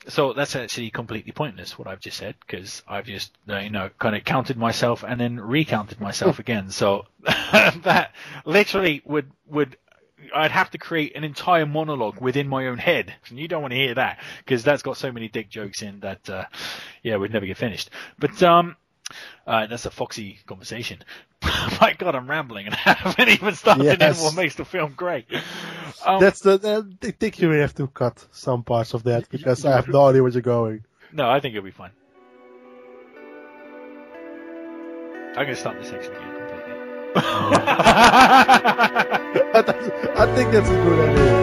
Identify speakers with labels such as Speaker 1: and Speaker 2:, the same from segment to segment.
Speaker 1: So that's actually completely pointless, what I've just said, because I've just, kind of counted myself and then recounted myself again. So that literally I'd have to create an entire monologue within my own head. And you don't want to hear that, because that's got so many dick jokes in that, we'd never get finished. But, that's a foxy conversation. My God, I'm rambling and I haven't even started in what makes the film great.
Speaker 2: That's I think you have to cut some parts of that because I have no idea where you're going.
Speaker 1: No, I think it'll be fine. I'm going to start this section again completely.
Speaker 2: I think that's a good idea.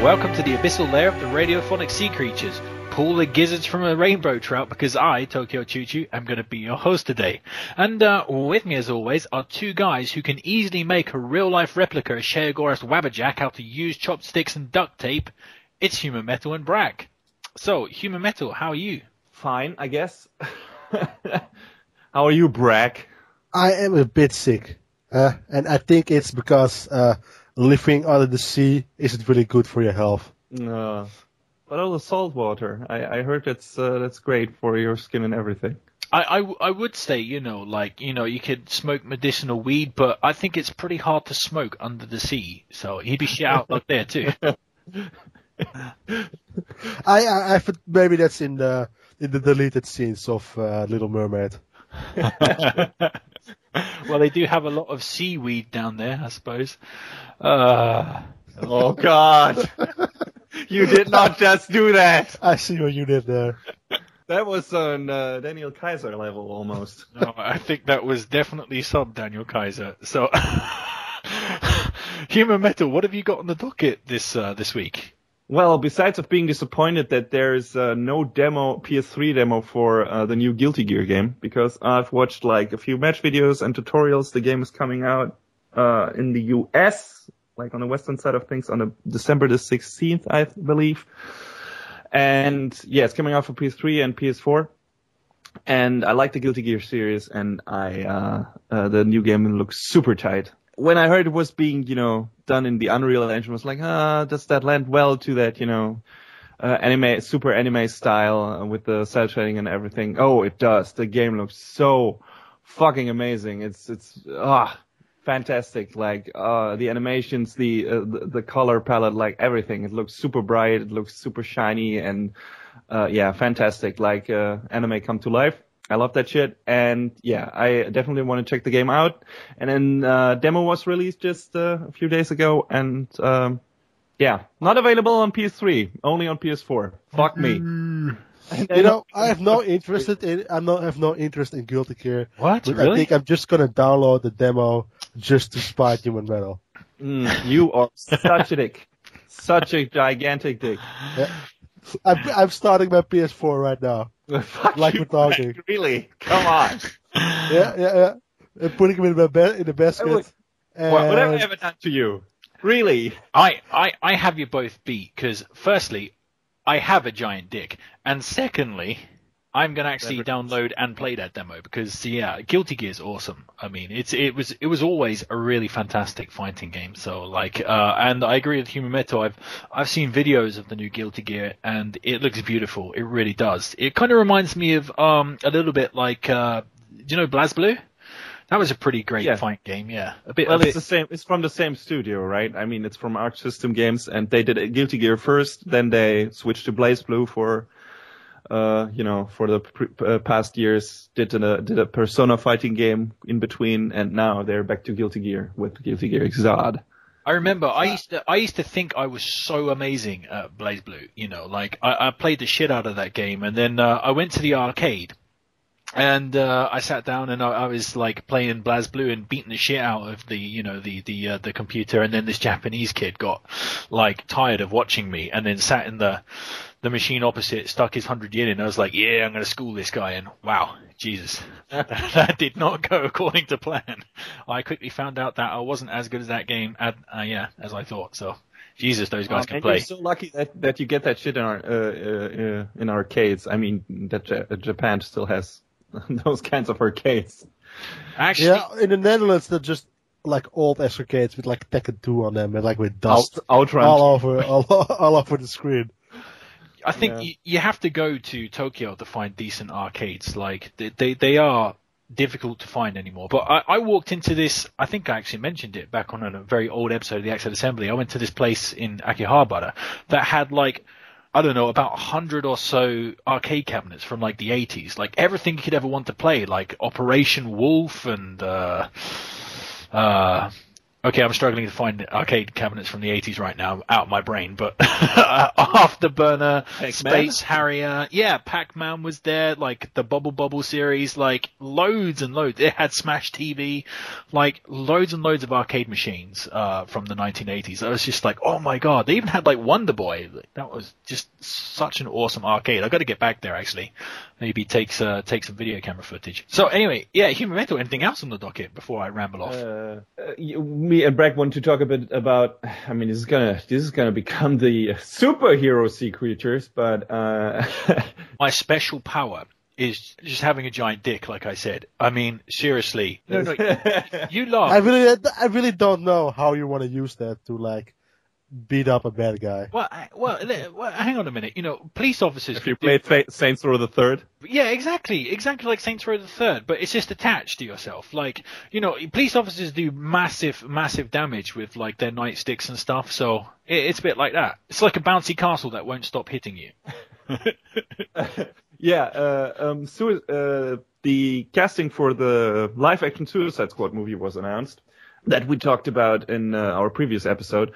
Speaker 1: Welcome to the abyssal lair of the radiophonic sea creatures. Pull the gizzards from a rainbow trout, because I, Tokyo Choo Choo, am going to be your host today. And with me, as always, are two guys who can easily make a real-life replica of Sheogorath Wabberjack out to use chopsticks and duct tape. It's Human Metal and Brack. So, Human Metal, how are you?
Speaker 3: Fine, I guess. How are you, Brack?
Speaker 2: I am a bit sick. And I think it's because... living under the sea isn't really good for your health.
Speaker 3: No, but all the salt water, I heard that's great for your skin and everything.
Speaker 1: I would say, you could smoke medicinal weed, but I think it's pretty hard to smoke under the sea. So he'd be shit out up there too.
Speaker 2: I maybe that's in the deleted scenes of Little Mermaid.
Speaker 1: Well, they do have a lot of seaweed down there, I suppose.
Speaker 3: Oh, God. You did not just do that.
Speaker 2: I see what you did there.
Speaker 3: That was on Daniel Kaiser level, almost.
Speaker 1: No, I think that was definitely sub Daniel Kaiser. So, Human Metal, what have you got on the docket this week?
Speaker 3: Well, besides of being disappointed that there's no PS3 demo for the new Guilty Gear game, because I've watched like a few match videos and tutorials. The game is coming out in the US, like on the western side of things, on December the 16th, I believe. And yeah, it's coming out for PS3 and PS4. And I like the Guilty Gear series, and the new game looks super tight. When I heard it was being, done in the Unreal Engine, I was like, does that lend well to that, super anime style with the cell shading and everything? Oh, it does. The game looks so fucking amazing. It's fantastic. Like, the animations, the color palette, like everything. It looks super bright. It looks super shiny and, fantastic. Like, anime come to life. I love that shit, and yeah, I definitely want to check the game out. And then demo was released just a few days ago, and not available on PS3, only on PS4. Fuck me.
Speaker 2: I have no interest in Guilty Gear.
Speaker 1: What?
Speaker 2: But
Speaker 1: Really?
Speaker 2: I think I'm just gonna download the demo just to spite Human Metal.
Speaker 3: You are such a dick, such a gigantic dick.
Speaker 2: Yeah. I'm starting my PS4 right now.
Speaker 3: Fuck
Speaker 2: like
Speaker 3: you,
Speaker 2: we're talking.
Speaker 3: Really? Come on.
Speaker 2: Yeah. I'm putting him in the basket.
Speaker 3: What have I ever done to you? Really?
Speaker 1: I have you both beat, because firstly, I have a giant dick, and secondly, I'm going to actually download and play that demo, because Guilty Gear is awesome. I mean, it was always a really fantastic fighting game. So and I agree with Human Metal. I've seen videos of the new Guilty Gear, and it looks beautiful. It really does. It kind of reminds me of a little bit like do you know BlazBlue? That was a pretty great fight game. Yeah,
Speaker 3: it's the same. It's from the same studio, right? I mean, it's from Arc System Games, and they did Guilty Gear first, then they switched to BlazBlue for the past years, did a Persona fighting game in between, and now they're back to Guilty Gear with Guilty Gear Xrd.
Speaker 1: I remember I used to think I was so amazing at BlazBlue. I played the shit out of that game, and then I went to the arcade, and I sat down and I was like playing BlazBlue and beating the shit out of the computer, and then this Japanese kid got like tired of watching me, and then sat in the the machine opposite stuck his 100 yen in. I was like, yeah, I'm going to school this guy. And wow, Jesus, that did not go according to plan. I quickly found out that I wasn't as good as that game as I thought. So, Jesus, those guys can play.
Speaker 3: You're so lucky that you get that shit in arcades. I mean, that Japan still has those kinds of arcades.
Speaker 1: Actually,
Speaker 2: yeah, in the Netherlands, they're just like old arcades with like Tekken 2 on them and like with dust
Speaker 3: Outrun
Speaker 2: all over the screen.
Speaker 1: I think you have to go to Tokyo to find decent arcades. Like they are difficult to find anymore. But I walked into this. I think I actually mentioned it back on a very old episode of the Access Assembly. I went to this place in Akihabara that had like, I don't know, about 100 or so arcade cabinets from like the 80s. Like everything you could ever want to play, like Operation Wolf and okay, I'm struggling to find arcade cabinets from the 80s right now, out of my brain, but Afterburner,
Speaker 3: Pac-Man?
Speaker 1: Space Harrier, yeah, Pac-Man was there, like the Bubble series, like loads and loads. It had Smash TV, like loads and loads of arcade machines from the 1980s. I was just like, oh my god, they even had like Wonder Boy. That was just such an awesome arcade. I've got to get back there actually. Maybe take some video camera footage. So anyway, yeah, Human Metal, anything else on the docket before I ramble off?
Speaker 3: Me and Bragg want to talk a bit about. I mean, this is gonna become the superhero Sea Creatures, but
Speaker 1: my special power is just having a giant dick, like I said. I mean, seriously. No, you laugh.
Speaker 2: I really don't know how you want to use that to like beat up a bad guy.
Speaker 1: Well, hang on a minute. You know, police officers.
Speaker 3: If you played Saints Row the Third.
Speaker 1: Yeah, exactly like Saints Row the Third, but it's just attached to yourself. Like, you know, police officers do massive damage with like their nightsticks and stuff. So it's a bit like that. It's like a bouncy castle that won't stop hitting you.
Speaker 3: The casting for the live-action Suicide Squad movie was announced that we talked about in our previous episode.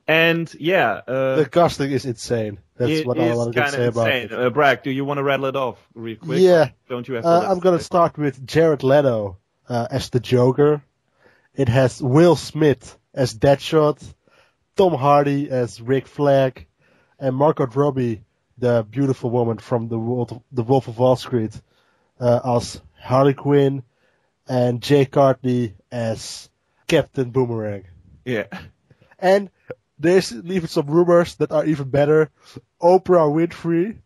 Speaker 3: And
Speaker 2: the casting is insane. That's what I wanted to say about it.
Speaker 3: Bragg, do you want to rattle it off real quick?
Speaker 2: Yeah.
Speaker 3: Don't you have
Speaker 2: I'm going to start with Jared Leto as the Joker. It has Will Smith as Deadshot, Tom Hardy as Rick Flag, and Margot Robbie, the beautiful woman from the Wolf of Wall Street, as Harley Quinn, and Jay Courtney as Captain Boomerang.
Speaker 3: Yeah.
Speaker 2: And there's even some rumors that are even better. Oprah Winfrey.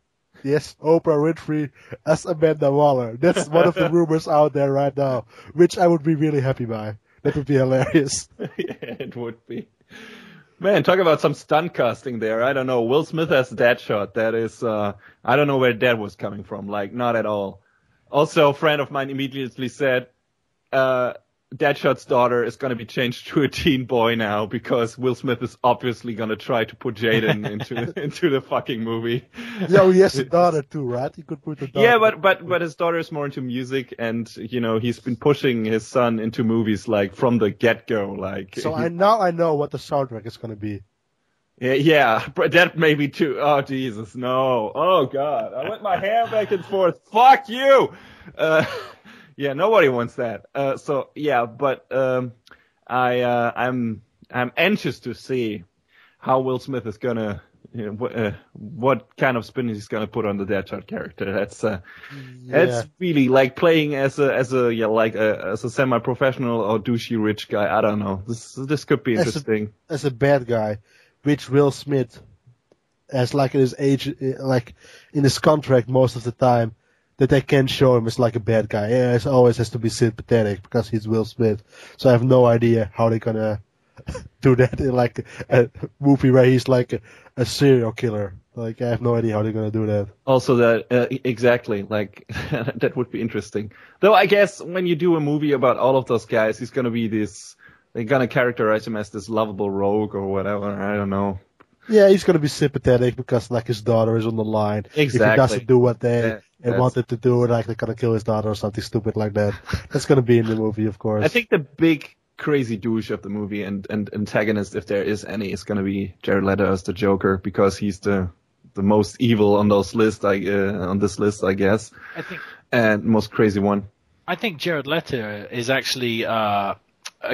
Speaker 2: Yes, Oprah Winfrey as Amanda Waller. That's one of the rumors out there right now, which I would be really happy by. That would be hilarious.
Speaker 3: Yeah, it would be. Man, talk about some stunt casting there. I don't know. Will Smith as Deadshot. That is, I don't know where that was coming from. Like, not at all. Also, a friend of mine immediately said, Deadshot's daughter is going to be changed to a teen boy now because Will Smith is obviously going to try to put Jaden into the fucking movie.
Speaker 2: Yeah, he has a daughter too, right? He could put a daughter.
Speaker 3: Yeah, but his daughter is more into music, and you know he's been pushing his son into movies like from the get-go. Like,
Speaker 2: so I know what the soundtrack is going to be.
Speaker 3: Yeah, that maybe too. Oh Jesus, no! Oh God, I went my hair back and forth. Fuck you. Yeah, nobody wants that. I'm anxious to see how Will Smith is gonna, what kind of spin he's gonna put on the Deadshot character. That's really like playing as a semi-professional or douchey rich guy. I don't know. This could be interesting.
Speaker 2: As a bad guy, which Will Smith, as like in his age, like in his contract most of the time, that they can show him as like a bad guy. Yeah, it always has to be sympathetic because he's Will Smith. So I have no idea how they're gonna do that in like a movie where he's like a serial killer. Like I have no idea how they're gonna do that.
Speaker 3: Also, that exactly like that would be interesting. Though I guess when you do a movie about all of those guys, he's gonna be this. They're gonna characterize him as this lovable rogue or whatever. I don't know.
Speaker 2: Yeah, he's gonna be sympathetic because like his daughter is on the line.
Speaker 3: Exactly.
Speaker 2: If he doesn't do what they wanted to do, like they're gonna kill his daughter or something stupid like that. That's gonna be in the movie, of course.
Speaker 3: I think the big crazy douche of the movie and antagonist, if there is any, is gonna be Jared Leto as the Joker because he's the most evil on those lists. On this list, I guess.
Speaker 1: I think.
Speaker 3: And most crazy one.
Speaker 1: I think Jared Leto is actually a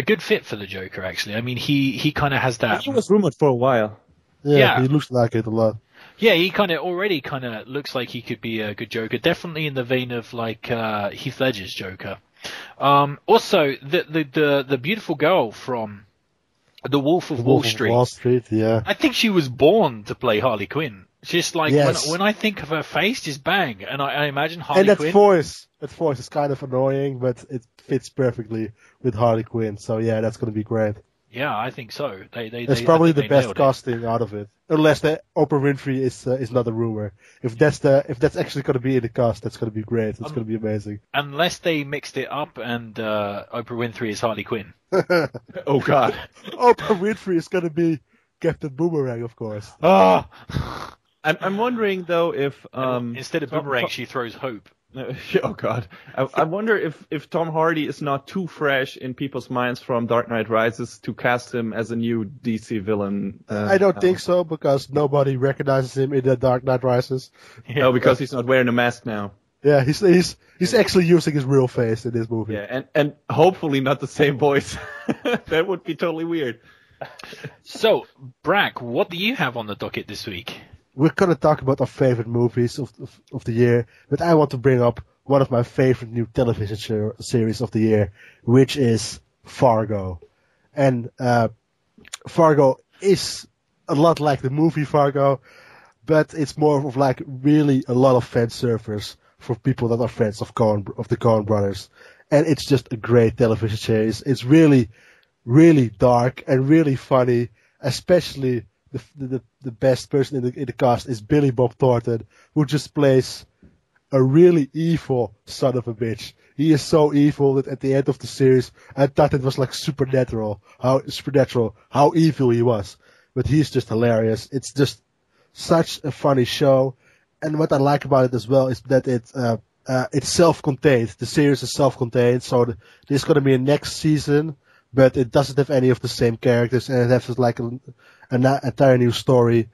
Speaker 1: good fit for the Joker. Actually, I mean he kind of has that.
Speaker 3: He was rumored for a while.
Speaker 2: Yeah, he looks like it a lot.
Speaker 1: Yeah, he already looks like he could be a good Joker. Definitely in the vein of like Heath Ledger's Joker. Also, the beautiful girl from The Wolf of Wall Street.
Speaker 2: Wall Street, yeah.
Speaker 1: I think she was born to play Harley Quinn. Just like when I think of her face, just bang, and I imagine Harley Quinn.
Speaker 2: And that voice is kind of annoying, but it fits perfectly with Harley Quinn. So yeah, that's going to be great.
Speaker 1: Yeah, I think so.
Speaker 2: That's probably the best casting out of it, unless the Oprah Winfrey is not a rumor. If that's actually going to be in the cast, that's going to be great. It's going to be amazing.
Speaker 1: Unless they mixed it up and Oprah Winfrey is Harley Quinn.
Speaker 3: Oh God,
Speaker 2: Oprah Winfrey is going to be Captain Boomerang, of course.
Speaker 3: I'm wondering though if
Speaker 1: instead of Boomerang, she throws hope.
Speaker 3: Oh God, I wonder if Tom Hardy is not too fresh in people's minds from Dark Knight Rises to cast him as a new DC villain.
Speaker 2: I don't think so, because nobody recognizes him in the Dark Knight Rises.
Speaker 3: Yeah. Oh, because he's not wearing a mask now.
Speaker 2: Yeah, he's actually using his real face in this movie.
Speaker 3: Yeah, and hopefully not the same voice. That would be totally weird.
Speaker 1: So, Brack, what do you have on the docket this week?
Speaker 2: We're going to talk about our favorite movies of the year, but I want to bring up one of my favorite new television series of the year, which is Fargo. And Fargo is a lot like the movie Fargo, but it's more of like really a lot of fan service for people that are fans of the Coen brothers. And it's just a great television series. It's really, really dark and really funny, especially the best person in the cast is Billy Bob Thornton, who just plays a really evil son of a bitch. He is so evil that at the end of the series, I thought it was like supernatural how evil he was. But he's just hilarious. It's just such a funny show. And what I like about it as well is that it's self-contained. The series is self-contained, so there's going to be a next season, but it doesn't have any of the same characters, and it has like an entire new story,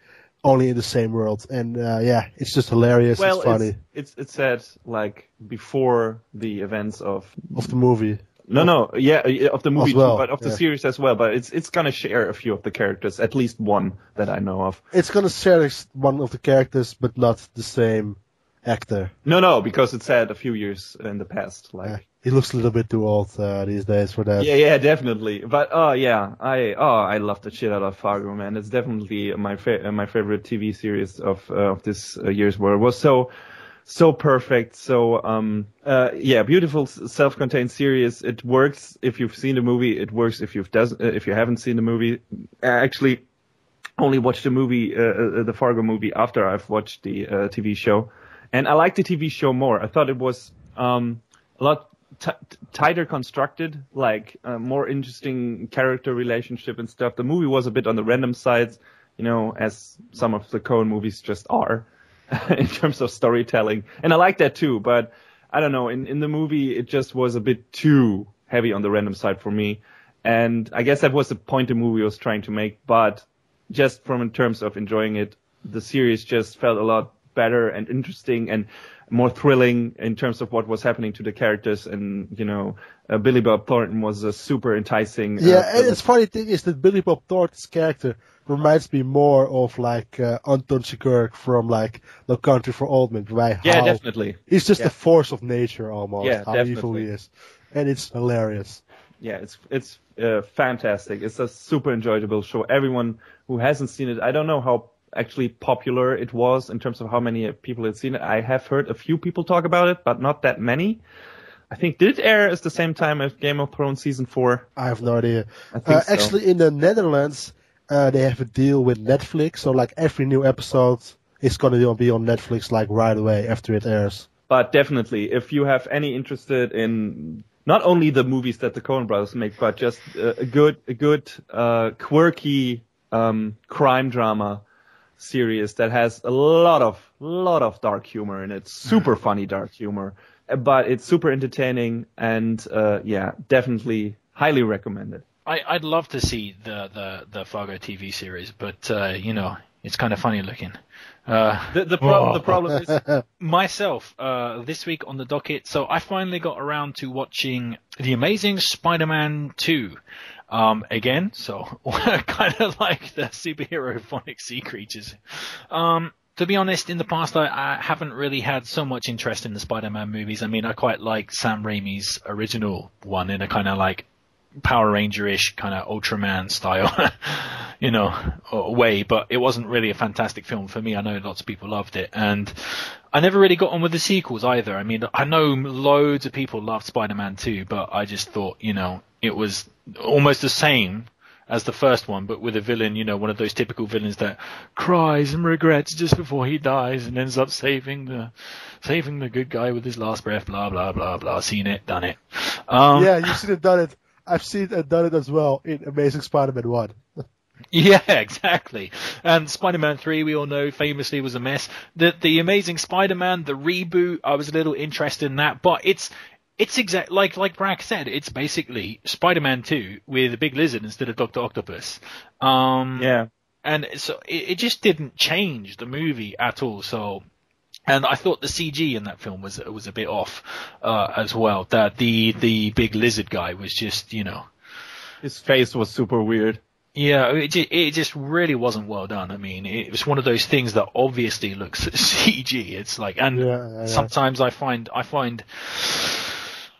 Speaker 2: only in the same world. And yeah, it's just hilarious.
Speaker 3: Well,
Speaker 2: it's funny.
Speaker 3: It's set like before the events of
Speaker 2: the movie.
Speaker 3: No, yeah, of the movie
Speaker 2: well,
Speaker 3: too, but of the series as well. But it's gonna share a few of the characters, at least one that I know of.
Speaker 2: It's gonna share one of the characters, but not the same actor.
Speaker 3: No, because it's set a few years in the past. Like
Speaker 2: he looks a little bit too old these days for that.
Speaker 3: Yeah, definitely. But I love the shit out of Fargo, man. It's definitely my favorite TV series of this year's, where it was so perfect, beautiful, self-contained series. It works if you've seen the movie. It works if you haven't seen the movie. I actually only watched the movie, the Fargo movie, after I've watched the TV show, and I liked the TV show more. I thought it was a lot tighter constructed, like more interesting character relationship and stuff. The movie was a bit on the random side, as some of the Coen movies just are. In terms of storytelling. And I like that too, but I don't know, in the movie it just was a bit too heavy on the random side for me. And I guess that was the point the movie was trying to make, but just from in terms of enjoying it, the series just felt a lot better and interesting and more thrilling in terms of what was happening to the characters. And, Billy Bob Thornton was a super enticing.
Speaker 2: Yeah, and it's funny thing is that Billy Bob Thornton's character reminds me more of like Anton Chigurh from like No Country for Old Men.
Speaker 3: Yeah, definitely.
Speaker 2: He's just a force of nature almost.
Speaker 3: Yeah,
Speaker 2: how
Speaker 3: definitely.
Speaker 2: Evil he is, and it's hilarious.
Speaker 3: Yeah, it's fantastic. It's a super enjoyable show. Everyone who hasn't seen it, I don't know how actually popular it was in terms of how many people had seen it. I have heard a few people talk about it, but not that many. I think, did it air at the same time as Game of Thrones season 4?
Speaker 2: I have no idea.
Speaker 3: I think so.
Speaker 2: Actually, in the Netherlands, they have a deal with Netflix, so like every new episode is going to be on Netflix like right away after it airs.
Speaker 3: But definitely, if you have any interested in not only the movies that the Coen brothers make, but just a good quirky crime drama series that has a lot of dark humor in it, super funny dark humor, but it's super entertaining and definitely highly recommended.
Speaker 1: I'd love to see the Fargo TV series, but it's kind of funny looking.
Speaker 3: The problem is
Speaker 1: myself this week on the docket. So I finally got around to watching The Amazing Spider-Man 2 again. So kind of like the superhero phonic sea creatures. To be honest, in the past, I haven't really had so much interest in the Spider-Man movies. I mean, I quite like Sam Raimi's original one in a kind of like Power Ranger-ish kind of Ultraman style, way, but it wasn't really a fantastic film for me. I know lots of people loved it, and I never really got on with the sequels either. I mean, I know loads of people loved Spider-Man 2, but I just thought, it was almost the same as the first one, but with a villain, one of those typical villains that cries and regrets just before he dies and ends up saving the good guy with his last breath, blah, blah, blah, blah. Seen it, done it.
Speaker 2: Yeah, you've seen it, done it. I've seen and done it as well in Amazing Spider-Man 1.
Speaker 1: Yeah, exactly. And Spider-Man 3, we all know, famously was a mess. The Amazing Spider-Man, the reboot, I was a little interested in that, but it's like Bragg said, it's basically Spider-Man 2 with a big lizard instead of Dr. Octopus.
Speaker 3: Yeah.
Speaker 1: And so it just didn't change the movie at all, so... And I thought the CG in that film was a bit off as well. That the big lizard guy was just,
Speaker 3: His face was super weird.
Speaker 1: Yeah, it just really wasn't well done. I mean, it was one of those things that obviously looks CG. It's like, and sometimes I find, I don't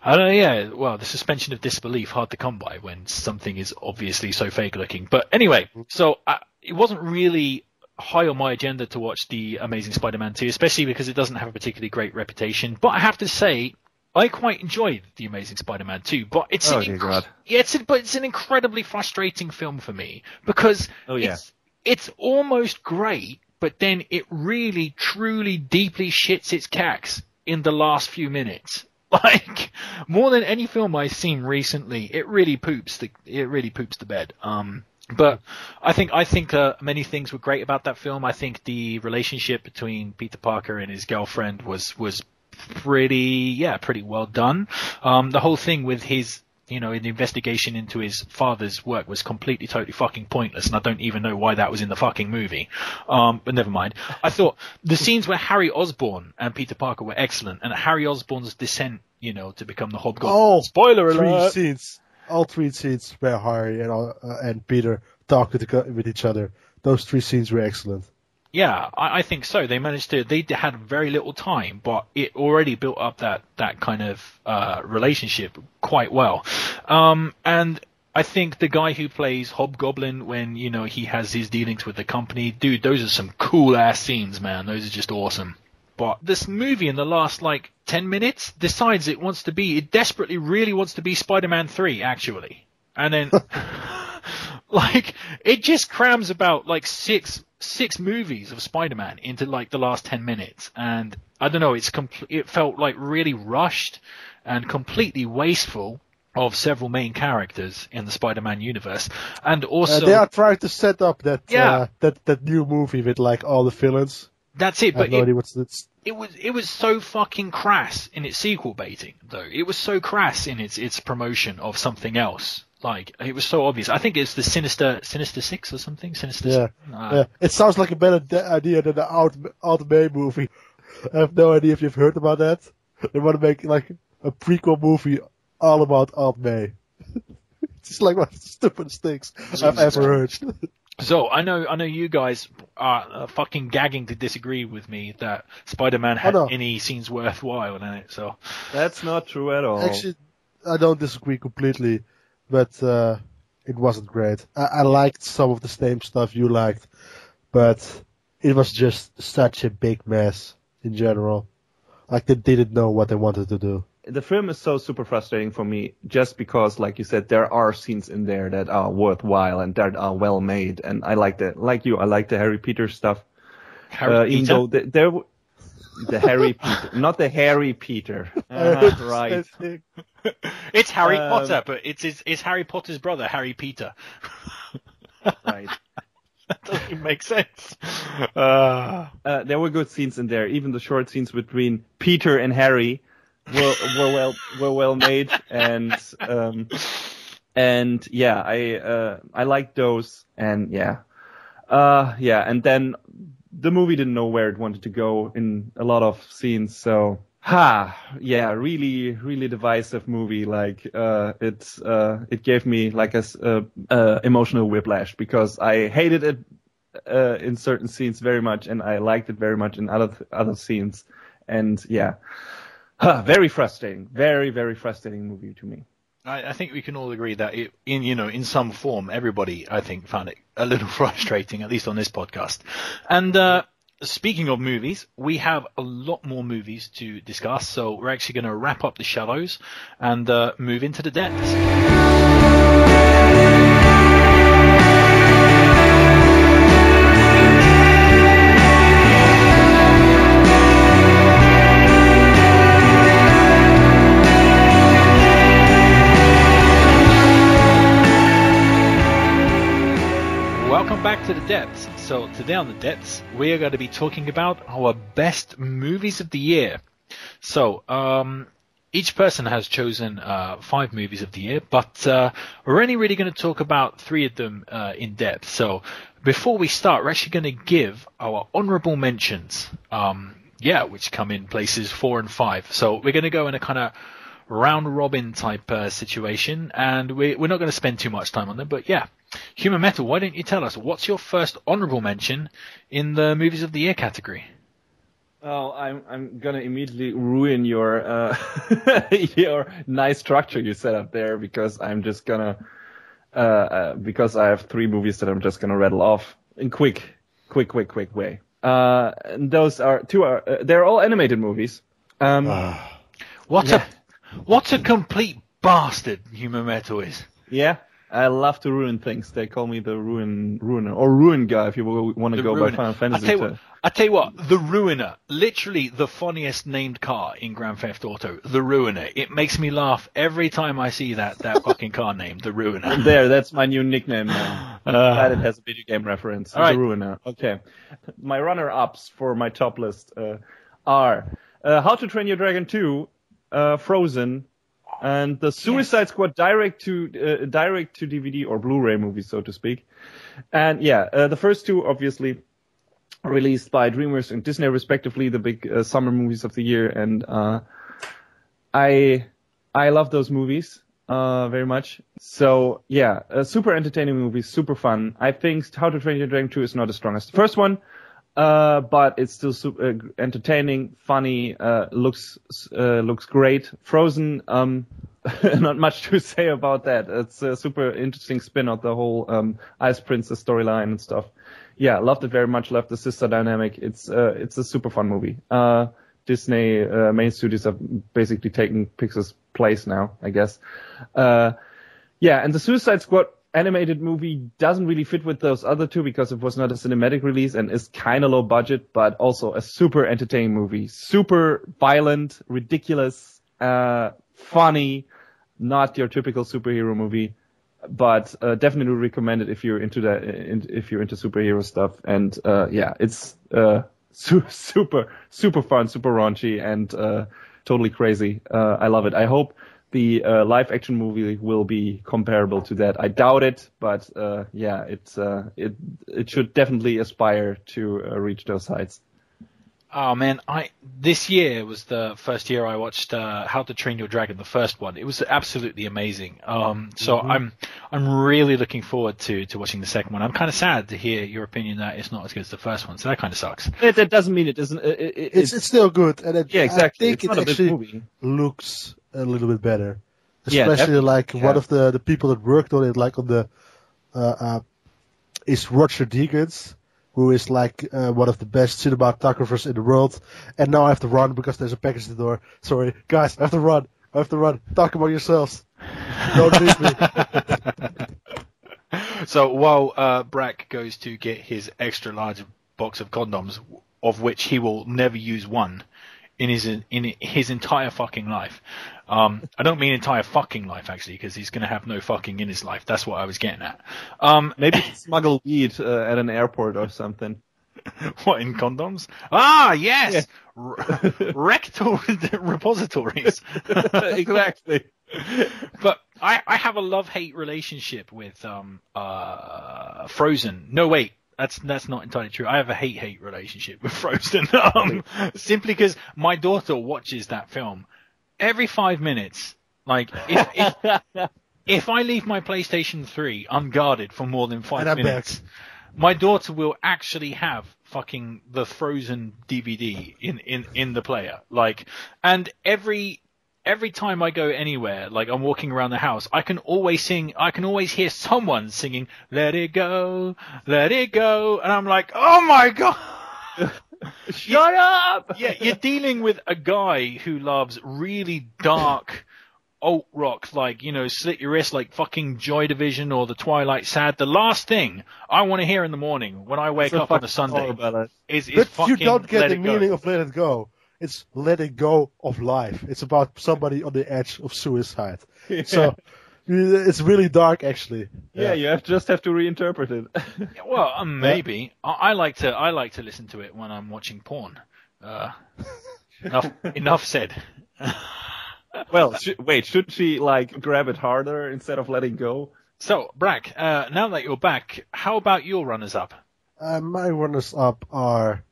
Speaker 1: know, yeah, well, the suspension of disbelief hard to come by when something is obviously so fake looking. But anyway, so it wasn't really high on my agenda to watch The Amazing Spider-Man 2, especially because it doesn't have a particularly great reputation. But I have to say, I quite enjoyed The Amazing Spider-Man 2, but it's it's an incredibly frustrating film for me because it's almost great, but then it really, truly, deeply shits its cacks in the last few minutes. Like, more than any film I've seen recently, it really poops the bed. But I think many things were great about that film. I think the relationship between Peter Parker and his girlfriend was pretty well done. The whole thing with his, an investigation into his father's work was completely, totally fucking pointless, and I don't even know why that was in the fucking movie. But never mind. I thought the scenes where Harry Osborn and Peter Parker were excellent, and Harry Osborn's descent, to become the Hobgoblin.
Speaker 2: Oh,
Speaker 1: spoiler alert!
Speaker 2: All three scenes where Harry and Peter talk with each other. Those 3 scenes were excellent.
Speaker 1: Yeah, I think so. They had very little time, but it already built up that kind of relationship quite well. And I think the guy who plays Hobgoblin when, he has his dealings with the company, dude, those are some cool ass scenes, man. Those are just awesome. But this movie in the last 10 minutes decides it desperately really wants to be Spider-Man 3, actually. And then, it just crams about six movies of Spider-Man into the last 10 minutes. And I don't know, it felt really rushed and completely wasteful of several main characters in the Spider-Man universe. And also,
Speaker 2: they are trying to set up that new movie with all the villains.
Speaker 1: That's it, but
Speaker 2: it
Speaker 1: was so fucking crass in its sequel baiting, though. It was so crass in its promotion of something else. It was so obvious. I think it's the Sinister Six or something.
Speaker 2: Yeah. It sounds like a better idea than the Aunt May movie. I have no idea if you've heard about that. They want to make a prequel movie all about Aunt May. It's just one of the stupidest things I've ever heard.
Speaker 1: So I know you guys are fucking gagging to disagree with me that Spider-Man had any scenes worthwhile in it. So
Speaker 3: that's not true at all.
Speaker 2: Actually, I don't disagree completely, but it wasn't great. I liked some of the same stuff you liked, but it was just such a big mess in general. They didn't know what they wanted to do.
Speaker 3: The film is so super frustrating for me just because, like you said, there are scenes in there that are worthwhile and that are well made. And I like that. Like you, I like the Harry Peter stuff. Even though the Harry Peter, not the Harry Peter. Right.
Speaker 1: It's Harry Potter, but it's Harry Potter's brother, Harry Peter.
Speaker 3: Right.
Speaker 1: That doesn't even make sense.
Speaker 3: There were good scenes in there. Even the short scenes between Peter and Harry were well made, and yeah, I liked those, and and then the movie didn't know where it wanted to go in a lot of scenes, so really, really divisive movie. It gave me a emotional whiplash because I hated it in certain scenes very much, and I liked it very much in other scenes. And yeah, very frustrating, very, very frustrating movie to me.
Speaker 1: I think we can all agree that in some form, everybody, I think, found it a little frustrating, at least on this podcast. And speaking of movies, we have a lot more movies to discuss, so we're actually going to wrap up the shallows and move into the depths. Welcome back to the depths. So today on the depths, we are going to be talking about our best movies of the year. So each person has chosen 5 movies of the year, but we're only really going to talk about 3 of them in depth. So before we start, we're actually going to give our honorable mentions, which come in places 4 and 5. So we're going to go in a kind of round robin type situation, and we're not going to spend too much time on them, but yeah. Human Metal, why don't you tell us, what's your first honorable mention in the movies of the year category?
Speaker 3: Oh, I'm gonna immediately ruin your your nice structure you set up there, because I'm just gonna because I have 3 movies that I'm just gonna rattle off in quick way. And those are 2 they're all animated movies.
Speaker 1: What a complete bastard Human Metal is.
Speaker 3: Yeah. I love to ruin things. They call me the ruiner, or ruin guy if you want to go by Final Fantasy.
Speaker 1: I tell you what, the Ruiner, literally the funniest named car in Grand Theft Auto, the Ruiner. It makes me laugh every time I see that fucking car name, the Ruiner.
Speaker 3: There, that's my new nickname now. Glad it has a video game reference.
Speaker 1: All right.
Speaker 3: The Ruiner. Okay. My runner-ups for my top list are How to Train Your Dragon 2, Frozen, and the Suicide Squad direct to DVD or Blu-ray movie, so to speak. And yeah, the first 2 obviously released by DreamWorks and Disney respectively, the big summer movies of the year. And I love those movies very much. So yeah, super entertaining movies, super fun. I think How to Train Your Dragon 2 is not as strong as the first one. But it's still super entertaining, funny, looks great. Frozen, not much to say about that. It's a super interesting spin on the whole Ice Princess storyline and stuff. Yeah, loved it very much. Loved the sister dynamic. It's a super fun movie. Disney main studios have basically taken Pixar's place now, I guess. Yeah, and the Suicide Squad animated movie doesn't really fit with those other 2 because it was not a cinematic release and is kind of low budget, but also a super entertaining movie. Super violent, ridiculous, funny, not your typical superhero movie, but definitely recommend it if you're into that, if you're into superhero stuff. And yeah, it's super fun, super raunchy, and totally crazy. I love it. I hope the live action movie will be comparable to that. I doubt it, but yeah, it should definitely aspire to reach those heights.
Speaker 1: Oh man, this year was the first year I watched How to Train Your Dragon, the first one. It was absolutely amazing. So I'm really looking forward to watching the second one. I'm kind of sad to hear your opinion that it's not as good as the first one. So that kind of sucks.
Speaker 3: That doesn't mean it isn't.
Speaker 2: It's still good, and
Speaker 3: yeah, exactly.
Speaker 2: I think it actually looks a little bit better, especially one of the people that worked on it, like on the is Roger Deakins, who is like one of the best cinematographers in the world. And now I have to run because there's a package at the door. Sorry, guys, I have to run. Talk about yourselves. Don't leave me.
Speaker 1: So while Brack goes to get his extra large box of condoms, of which he will never use one in his entire fucking life. I don't mean entire fucking life, actually, because he's going to have no fucking in his life. That's what I was getting at.
Speaker 3: Maybe smuggle weed at an airport or something.
Speaker 1: What, in condoms? Ah, yes! Yeah. Rectal repositories.
Speaker 3: Exactly.
Speaker 1: But I have a love-hate relationship with Frozen. No, wait. That's not entirely true. I have a hate relationship with Frozen. Simply because my daughter watches that film every 5 minutes. Like, if I leave my PlayStation 3 unguarded for more than 5 minutes, my daughter will actually have fucking the Frozen DVD in the player. Like, and every time I go anywhere, like I'm walking around the house, I can always hear someone singing, "Let it go, let it go," and I'm like, oh my god.
Speaker 3: Shut up!
Speaker 1: Yeah, you're dealing with a guy who loves really dark alt rock, like, you know, Slit Your Wrist, like fucking Joy Division or the Twilight Sad. The last thing I want to hear in the morning when I wake up on a Sunday is
Speaker 2: but
Speaker 1: fucking
Speaker 2: you don't get
Speaker 1: Let
Speaker 2: the
Speaker 1: It Go.
Speaker 2: meaning of Let It Go. It's Let It Go of life. It's about somebody on the edge of suicide.
Speaker 3: Yeah.
Speaker 2: So it's really dark, actually.
Speaker 3: Yeah, you just have to reinterpret it.
Speaker 1: Well, maybe. I like to listen to it when I'm watching porn. Enough said.
Speaker 3: Well, should she like grab it harder instead of letting go?
Speaker 1: So, Brack, now that you're back, how about your runners-up?
Speaker 2: My runners-up are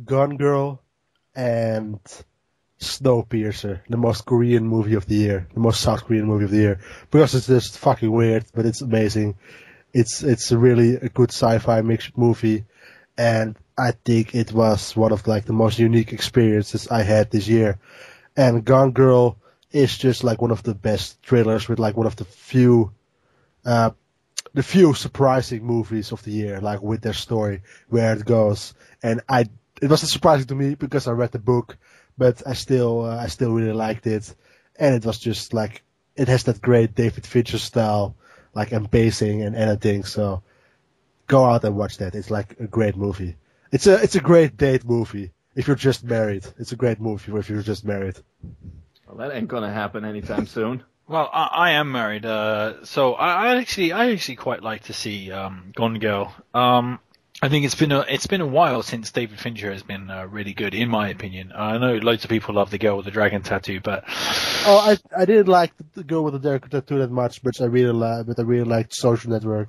Speaker 2: Gone Girl and Snowpiercer, the most Korean movie of the year, the most South Korean movie of the year, because it's just fucking weird, but it's amazing. It's really a good sci-fi mixed movie, and I think it was one of like the most unique experiences I had this year. And Gone Girl is just like one of the best thrillers with like one of the few surprising movies of the year, like with their story, where it goes. And it wasn't surprising to me because I read the book, but I still really liked it. And it was just like, it has that great David Fincher style, like, and pacing and editing. So go out and watch that. It's like a great movie. It's a great date movie. If you're just married, it's a great movie if you're just married.
Speaker 3: Well, that ain't gonna happen anytime soon.
Speaker 1: Well, I am married, so I actually quite like to see Gone Girl. I think it's been a while since David Fincher has been really good, in my opinion. I know loads of people love The Girl with the Dragon Tattoo, but
Speaker 2: I didn't like the Girl with the Dragon Tattoo that much, but I really liked Social Network.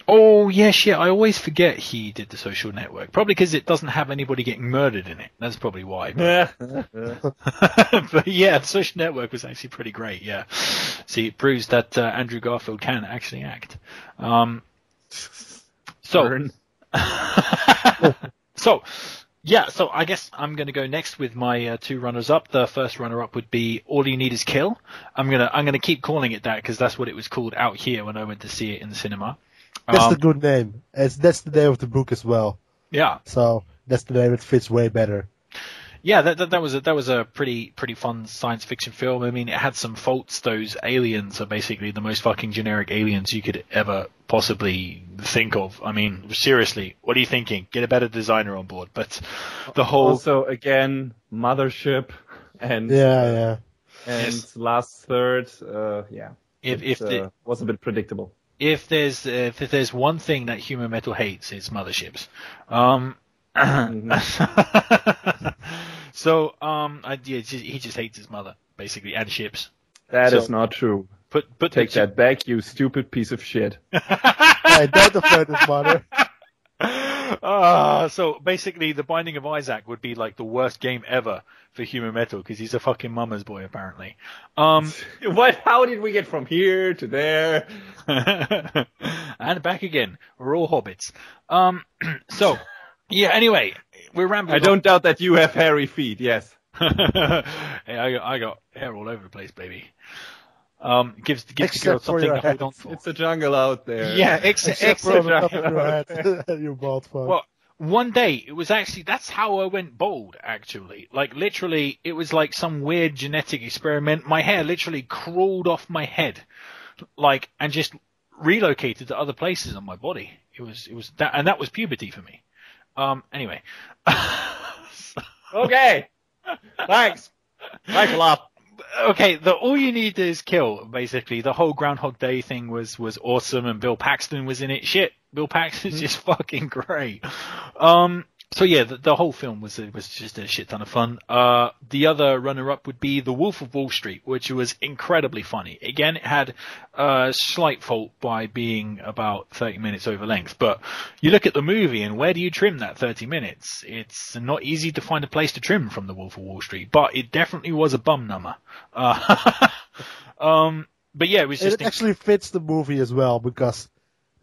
Speaker 1: oh yeah, shit! I always forget he did The Social Network. Probably because it doesn't have anybody getting murdered in it. That's probably why. But, but yeah, The Social Network was actually pretty great. Yeah, see, it proves that Andrew Garfield can actually act. So I guess I'm going to go next with my two runners-up. The first runner-up would be All You Need Is Kill. I'm gonna keep calling it that because that's what it was called out here when I went to see it in the cinema.
Speaker 2: That's the good name. That's the name of the book as well.
Speaker 1: Yeah.
Speaker 2: So that's the name. It fits way better.
Speaker 1: Yeah, that was a pretty fun science fiction film. I mean, it had some faults. Those aliens are basically the most fucking generic aliens you could ever possibly think of. I mean, seriously, what are you thinking? Get a better designer on board. But the whole
Speaker 3: also again Mothership and
Speaker 2: Yeah.
Speaker 3: and
Speaker 1: Yes.
Speaker 3: last third, was a bit predictable.
Speaker 1: If there's one thing that human metal hates, it's motherships. So he just hates his mother basically and ships.
Speaker 3: That
Speaker 1: So-
Speaker 3: is not true.
Speaker 1: But
Speaker 3: Take that back, you stupid piece of shit.
Speaker 2: I don't offend his mother.
Speaker 1: So basically, The Binding of Isaac would be like the worst game ever for human metal because he's a fucking mama's boy apparently.
Speaker 3: What? How did we get from here to there?
Speaker 1: And back again. We're all hobbits. So yeah. Anyway, we're rambling.
Speaker 3: I don't doubt that you have hairy feet. Yes.
Speaker 1: Hey, I got hair all over the place, baby. Gives the girl
Speaker 2: Except for
Speaker 1: something
Speaker 2: your
Speaker 1: to hold on for.
Speaker 3: It's a jungle out there.
Speaker 1: Yeah,
Speaker 2: Except for on the top of your head. You bald fuck.
Speaker 1: Well, one day it was actually that's how I went bald. Actually, like literally, it was like some weird genetic experiment. My hair literally crawled off my head, like, and just relocated to other places on my body. It was that, and that was puberty for me. Anyway.
Speaker 3: Okay. Thanks a lot.
Speaker 1: Okay, All You Need Is Kill, basically. The whole Groundhog Day thing was awesome, and Bill Paxton was in it. Shit, Bill Paxton's just fucking great. So yeah, the whole film was just a shit ton of fun. The other runner-up would be The Wolf of Wall Street, which was incredibly funny. Again, it had a slight fault by being about 30 minutes over length, but you look at the movie and where do you trim that 30 minutes? It's not easy to find a place to trim from The Wolf of Wall Street, but it definitely was a bum number. But yeah, it was just...
Speaker 2: It actually fits the movie as well because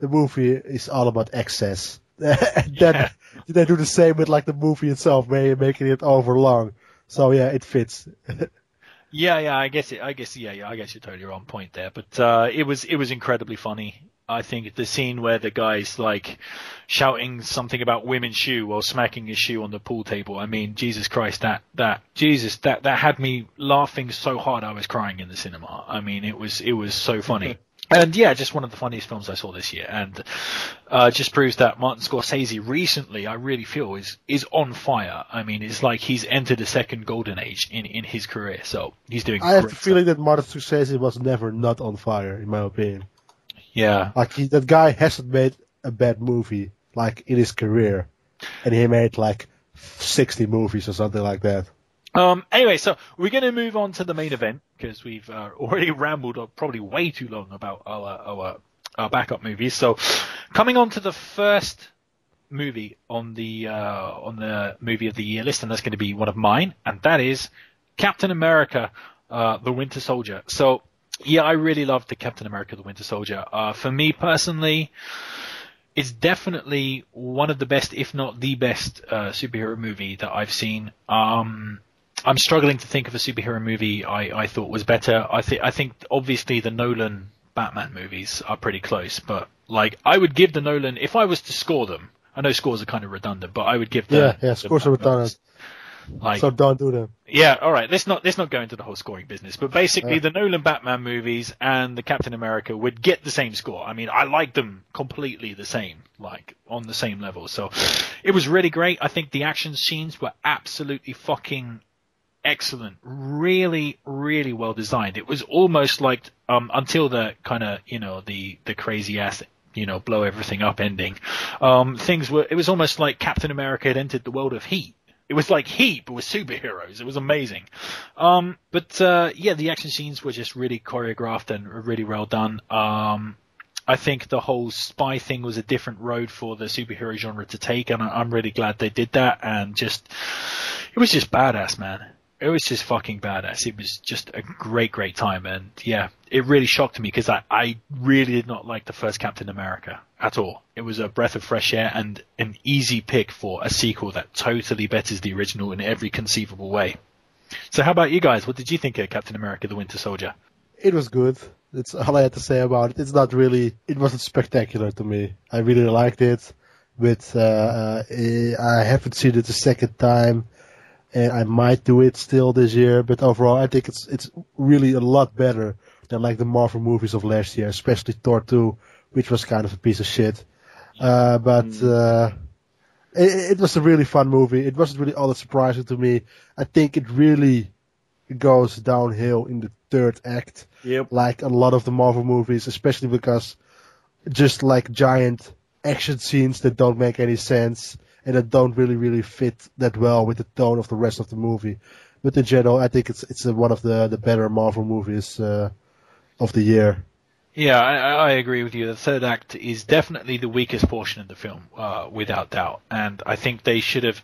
Speaker 2: the movie is all about excess. And then they do the same with like the movie itself, making it overlong. So yeah, it fits.
Speaker 1: Yeah, I guess you're totally on point there. But it was incredibly funny. I think the scene where the guy's like shouting something about women's shoe while smacking his shoe on the pool table. I mean, Jesus Christ, that had me laughing so hard I was crying in the cinema. I mean, it was so funny. And yeah, just one of the funniest films I saw this year, and just proves that Martin Scorsese recently, I really feel, is on fire. I mean, it's like he's entered a second golden age in his career, so he's doing.
Speaker 2: I have the feeling that Martin Scorsese was never not on fire, in my opinion.
Speaker 1: Yeah,
Speaker 2: like that guy hasn't made a bad movie like in his career, and he made like 60 movies or something like that.
Speaker 1: Anyway, so we're going to move on to the main event because we've already rambled probably way too long about our backup movies. So coming on to the first movie on the movie of the year list, and that's going to be one of mine, and that is Captain America, the Winter Soldier. So yeah, I really loved the Captain America, the Winter Soldier. For me personally, it's definitely one of the best, if not the best, superhero movie that I've seen. I'm struggling to think of a superhero movie I thought was better. I think obviously the Nolan Batman movies are pretty close, but like I would give the Nolan, if I was to score them, I know scores are kind of redundant, but I would give them.
Speaker 2: Yeah, scores are redundant. So don't do them.
Speaker 1: Yeah, all right. Let's not go into the whole scoring business. But basically, the Nolan Batman movies and the Captain America would get the same score. I mean, I like them completely the same, like on the same level. So it was really great. I think the action scenes were absolutely fucking excellent. Really, really well designed. It was almost like until the kind of the crazy ass blow everything up ending. It was almost like Captain America had entered the world of Heat. It was like Heat, but with superheroes. It was amazing. But the action scenes were just really choreographed and really well done. I think the whole spy thing was a different road for the superhero genre to take, and I'm really glad they did that. And it was just badass, man. It was just fucking badass. It was just a great, great time. And yeah, it really shocked me because I really did not like the first Captain America at all. It was a breath of fresh air and an easy pick for a sequel that totally betters the original in every conceivable way. So how about you guys? What did you think of Captain America, the Winter Soldier?
Speaker 2: It was good. That's all I had to say about it. It wasn't spectacular to me. I really liked it, but I haven't seen it a second time. And I might do it still this year, but overall I think it's really a lot better than like the Marvel movies of last year, especially Thor 2, which was kind of a piece of shit. It was a really fun movie. It wasn't really all that surprising to me. I think it really goes downhill in the third act, like a lot of the Marvel movies, especially because just like giant action scenes that don't make any sense and that don't really fit that well with the tone of the rest of the movie. But in general, I think it's one of the better Marvel movies of the year.
Speaker 1: Yeah, I agree with you. The third act is definitely the weakest portion of the film, without doubt. And I think they should have.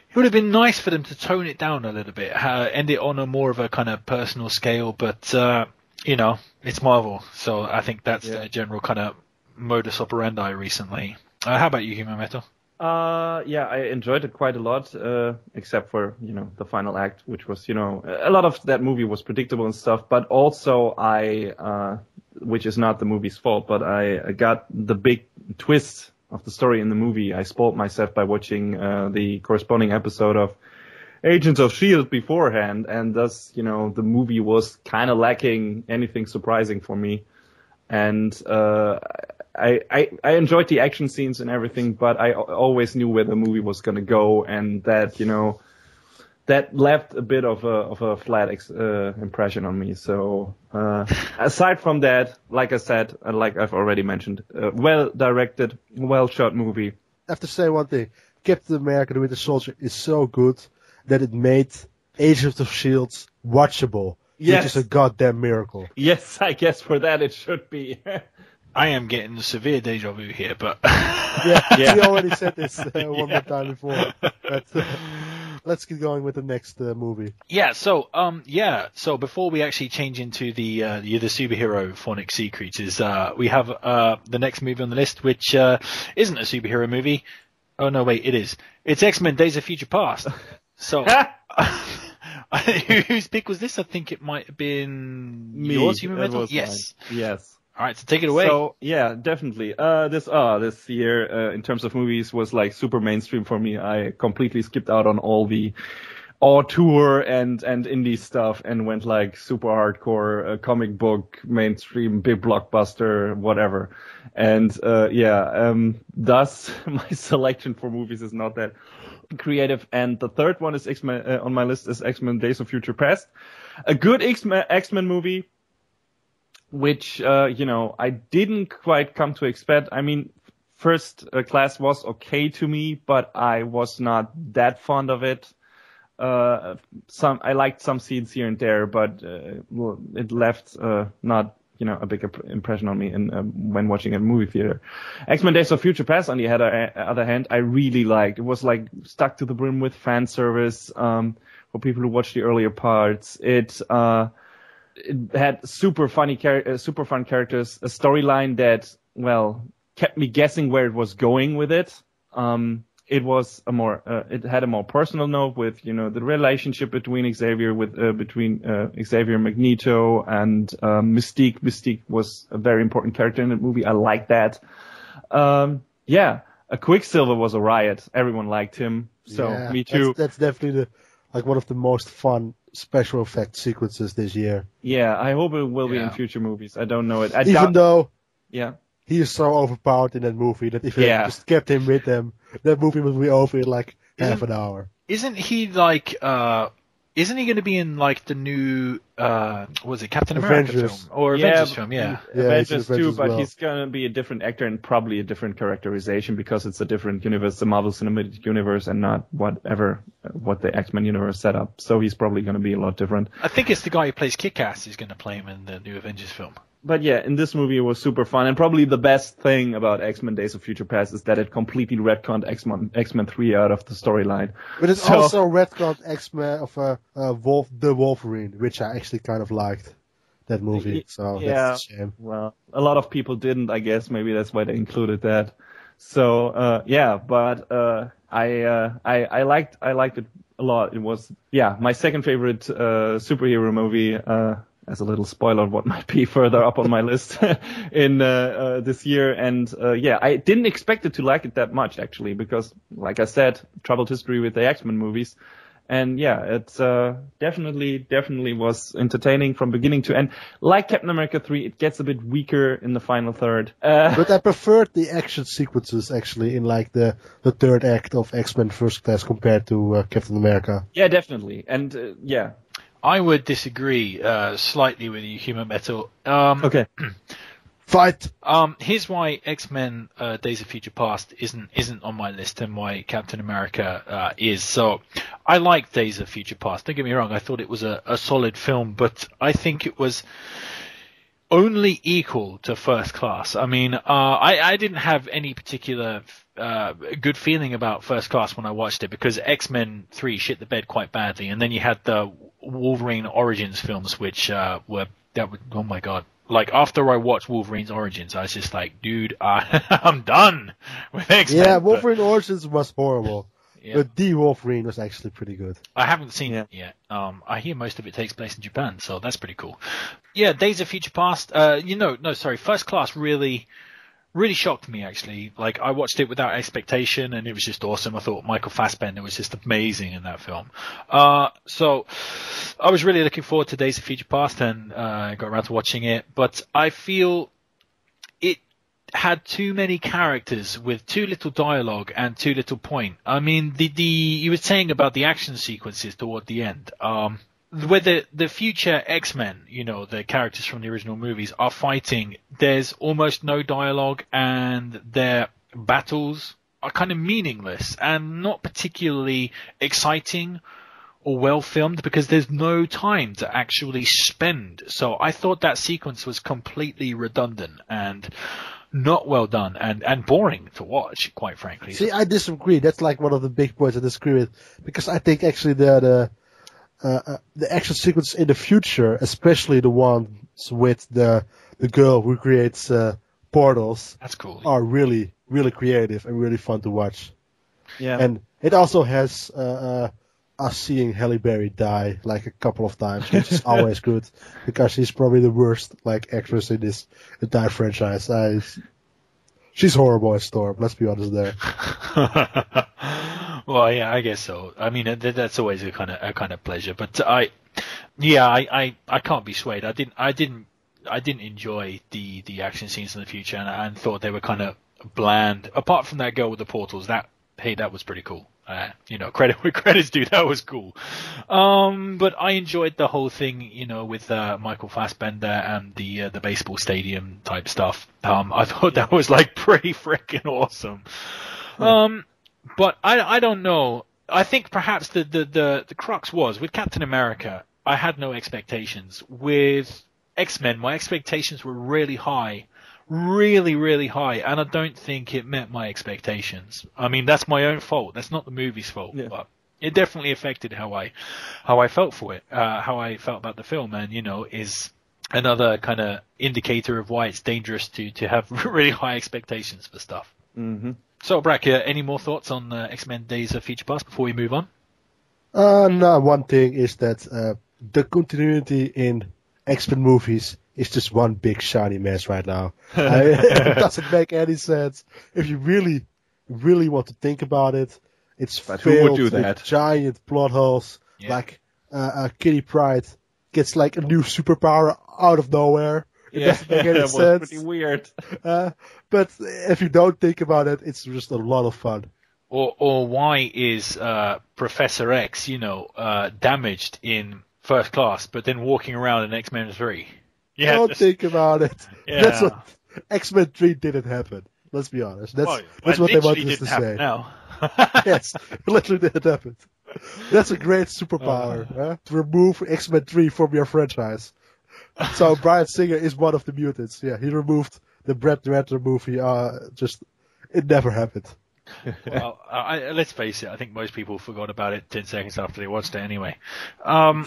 Speaker 1: It would have been nice for them to tone it down a little bit, end it on a more of a kind of personal scale. But it's Marvel, so I think that's the general kind of modus operandi recently. How about you, Human Metal?
Speaker 3: I enjoyed it quite a lot, except for, the final act, which was, a lot of that movie was predictable and stuff, but also which is not the movie's fault, but I got the big twist of the story in the movie. I spoiled myself by watching, the corresponding episode of Agents of S.H.I.E.L.D. beforehand, and thus, the movie was kind of lacking anything surprising for me. And, I enjoyed the action scenes and everything, but I always knew where the movie was going to go, and that, that left a bit of a flat impression on me. So, aside from that, like I said, like I've already mentioned, well directed, well shot movie.
Speaker 2: I have to say one thing. Captain America, the Winter Soldier is so good that it made Agents of S.H.I.E.L.D. watchable.
Speaker 3: Yes.
Speaker 2: Which is a goddamn miracle.
Speaker 3: Yes, I guess for that it should be.
Speaker 1: I am getting a severe deja vu here, but
Speaker 2: yeah, we already said this one more time before. But let's get going with the next movie.
Speaker 1: So before we actually change into the superhero Phonic Sea Creatures, we have the next movie on the list, which isn't a superhero movie. Oh no, wait, it is. It's X-Men: Days of Future Past. So, whose pick was this? I think it might have been yours, Human Metal. Yes.
Speaker 3: Mine. Yes.
Speaker 1: All right, so take it away.
Speaker 3: So yeah, definitely. This year in terms of movies was like super mainstream for me. I completely skipped out on all the auteur and indie stuff and went like super hardcore comic book, mainstream, big blockbuster, whatever. And thus my selection for movies is not that creative. And the third one is X-Men on my list is X-Men: Days of Future Past, a good X-Men movie, which I didn't quite come to expect. I mean, First Class was okay to me, but I was not that fond of it. I liked some scenes here and there, but it left not a big impression on me when watching a movie theater. X-Men: Days of Future Past, on the other hand, I really liked. It was like stuck to the brim with fan service for people who watched the earlier parts. It had super fun characters, a storyline that kept me guessing where it was going with it. It was it had a more personal note with, the relationship between Xavier Xavier and Magneto and Mystique. Mystique was a very important character in the movie. I like that. A Quicksilver was a riot. Everyone liked him. So me too.
Speaker 2: That's definitely one of the most fun special effect sequences this year.
Speaker 3: Yeah, I hope it will be in future movies. I don't know it.
Speaker 2: Even though
Speaker 3: he
Speaker 2: is so overpowered in that movie that if they just kept him with them, that movie would be over in half an hour.
Speaker 1: Isn't he isn't he going to be in the new Captain America
Speaker 2: Avengers.
Speaker 1: film or Avengers film? Yeah,
Speaker 3: Avengers too, but he's going to be a different actor and probably a different characterization because it's a different universe, the Marvel Cinematic Universe, and not what the X-Men universe set up. So he's probably going to be a lot different.
Speaker 1: I think it's the guy who plays Kick-Ass who's going to play him in the new Avengers film.
Speaker 3: But yeah, in this movie it was super fun, and probably the best thing about X-Men: Days of Future Past is that it completely retconned X-Men 3 out of the storyline.
Speaker 2: But it's also retconned X-Men of the Wolverine, which I actually kind of liked, that movie. So that's a shame.
Speaker 3: Well, a lot of people didn't, I guess. Maybe that's why they included that. So I liked it a lot. It was my second favorite superhero movie. As a little spoiler of what might be further up on my list in this year. And I didn't expect it to like it that much, actually, because, like I said, troubled history with the X-Men movies. And it's definitely was entertaining from beginning to end. Like Captain America 3, it gets a bit weaker in the final third.
Speaker 2: But I preferred the action sequences, actually, in the third act of X-Men First Class compared to Captain America.
Speaker 3: Yeah, definitely. And
Speaker 1: I would disagree slightly with you, Human Metal.
Speaker 3: Okay.
Speaker 2: Fight!
Speaker 1: Here's why X-Men Days of Future Past isn't on my list and why Captain America is. So, I like Days of Future Past. Don't get me wrong, I thought it was a solid film, but I think it was only equal to First Class. I mean, I didn't have any particular good feeling about First Class when I watched it because X-Men 3 shit the bed quite badly, and then you had the Wolverine Origins films, which oh my god. After I watched Wolverine's Origins, I was just like, dude, I'm done with X-Men.
Speaker 2: Yeah, Wolverine Origins was horrible. Yeah. But the Wolverine was actually pretty good.
Speaker 1: I haven't seen it yet. I hear most of it takes place in Japan, so that's pretty cool. Yeah, Days of Future Past, First Class really shocked me, actually. I watched it without expectation, and it was just awesome. I thought Michael Fassbender was just amazing in that film. So I was really looking forward to Days of Future Past, and got around to watching it. But I feel it had too many characters with too little dialogue and too little point. I mean, you were saying about the action sequences toward the end. Where the future X-Men, the characters from the original movies are fighting, there's almost no dialogue and their battles are kind of meaningless and not particularly exciting or well filmed because there's no time to actually spend. So I thought that sequence was completely redundant and not well done and boring to watch, quite frankly.
Speaker 2: See, I disagree. That's like one of the big points I disagree with, because I think actually the action sequence in the future, especially the ones with the girl who creates portals,
Speaker 1: that's cool.
Speaker 2: Are really, really creative and really fun to watch.
Speaker 3: Yeah.
Speaker 2: And it also has us seeing Halle Berry die like a couple of times, which is always good, because she's probably the worst like actress in this entire franchise. She's horrible as Storm. Let's be honest there.
Speaker 1: Well, yeah, I guess so. I mean, that's always a kind of pleasure. But I can't be swayed. I didn't enjoy the action scenes in the future, and thought they were kind of bland. Apart from that girl with the portals, that was pretty cool. Credit where credit's due. That was cool. But I enjoyed the whole thing, with Michael Fassbender and the baseball stadium type stuff. I thought that was like pretty freaking awesome. But I don't know. I think perhaps the crux was with Captain America. I had no expectations. With X-Men, my expectations were really high. Really, really high, and I don't think it met my expectations. I mean, that's my own fault. That's not the movie's fault, but it definitely affected how I felt for it, how I felt about the film, and is another kind of indicator of why it's dangerous to have really high expectations for stuff.
Speaker 3: Mm-hmm.
Speaker 1: So, Brack, any more thoughts on X-Men: Days of Future Past before we move on?
Speaker 2: No, one thing is that the continuity in X-Men movies is just one big shiny mess right now. It doesn't make any sense. If you really, really want to think about it, it's filled with giant plot holes. Yeah. Like Kitty Pryde gets like a new superpower out of nowhere. It doesn't make any sense.
Speaker 3: Pretty weird.
Speaker 2: But if you don't think about it, it's just a lot of fun.
Speaker 1: Or why is Professor X, damaged in First Class, but then walking around in X-Men 3? Yeah,
Speaker 2: don't think about it.
Speaker 1: Yeah.
Speaker 2: That's what X-Men 3 didn't happen. Let's be honest. That's what they want us to say.
Speaker 1: Now.
Speaker 2: Yes, it literally didn't happen. That's a great superpower, to remove X-Men 3 from your franchise. So Bryan Singer is one of the mutants. Yeah, he removed the Brett Ratner movie. It never happened.
Speaker 1: Well, let's face it. I think most people forgot about it 10 seconds after they watched it anyway. Oh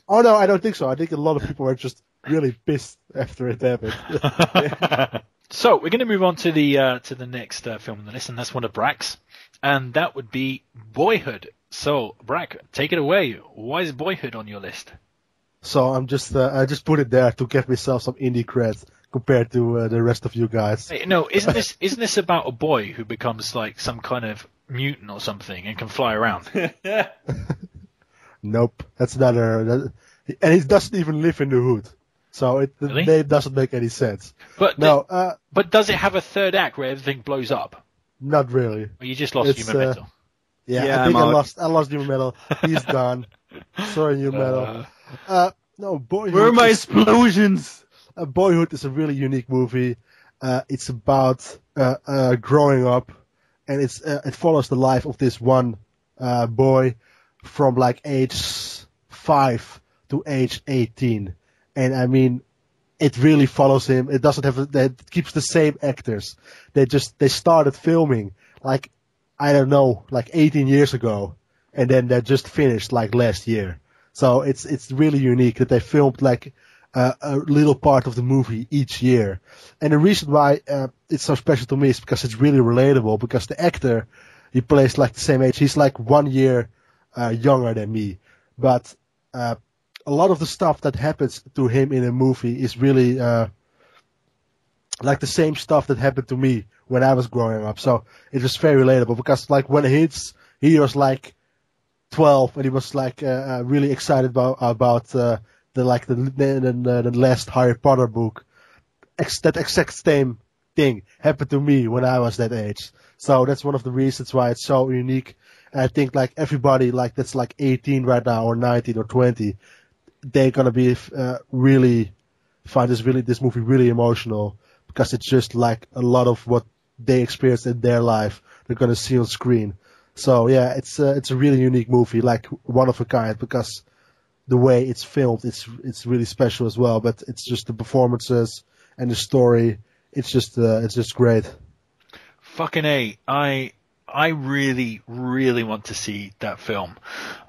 Speaker 2: no, I don't think so. I think a lot of people were just really pissed after it happened.
Speaker 1: So we're going to move on to the next film on the list, and that's one of Brack's, and that would be Boyhood. So Brack, take it away. Why is Boyhood on your list?
Speaker 2: So I just put it there to get myself some indie cred compared to the rest of you guys.
Speaker 1: Hey, no, isn't this about a boy who becomes like some kind of mutant or something and can fly around?
Speaker 2: Nope, that's another. And he doesn't even live in the hood, so the name doesn't make any sense.
Speaker 1: But but does it have a third act where everything blows up?
Speaker 2: Not really.
Speaker 1: Or you just lost Human Metal?
Speaker 2: Yeah, I think I lost Human Metal. He's gone. Sorry, Human Metal. No, Boyhood.
Speaker 3: Where are my explosions?
Speaker 2: Boyhood is a really unique movie. It's about growing up, and it follows the life of this one boy from like age 5 to age 18. And I mean, it really follows him. It doesn't have it keeps the same actors. They started filming like, I don't know, like 18 years ago, and then they just finished like last year. So it's really unique that they filmed like a little part of the movie each year. And the reason why it's so special to me is because it's really relatable, because the actor, he plays like the same age. He's like 1 year younger than me. But a lot of the stuff that happens to him in a movie is really like the same stuff that happened to me when I was growing up. So it was very relatable, because like when he was like 12 and he was like really excited about the last Harry Potter book. That exact same thing happened to me when I was that age. So that's one of the reasons why it's so unique. And I think like everybody like that's like 18 right now, or 19 or 20, they're gonna be find this movie really emotional, because it's just like a lot of what they experienced in their life they're gonna see on screen. So yeah, it's a really unique movie, like one of a kind, because the way it's filmed, it's really special as well. But it's just the performances and the story it's just great.
Speaker 1: Fucking A. I really, really want to see that film.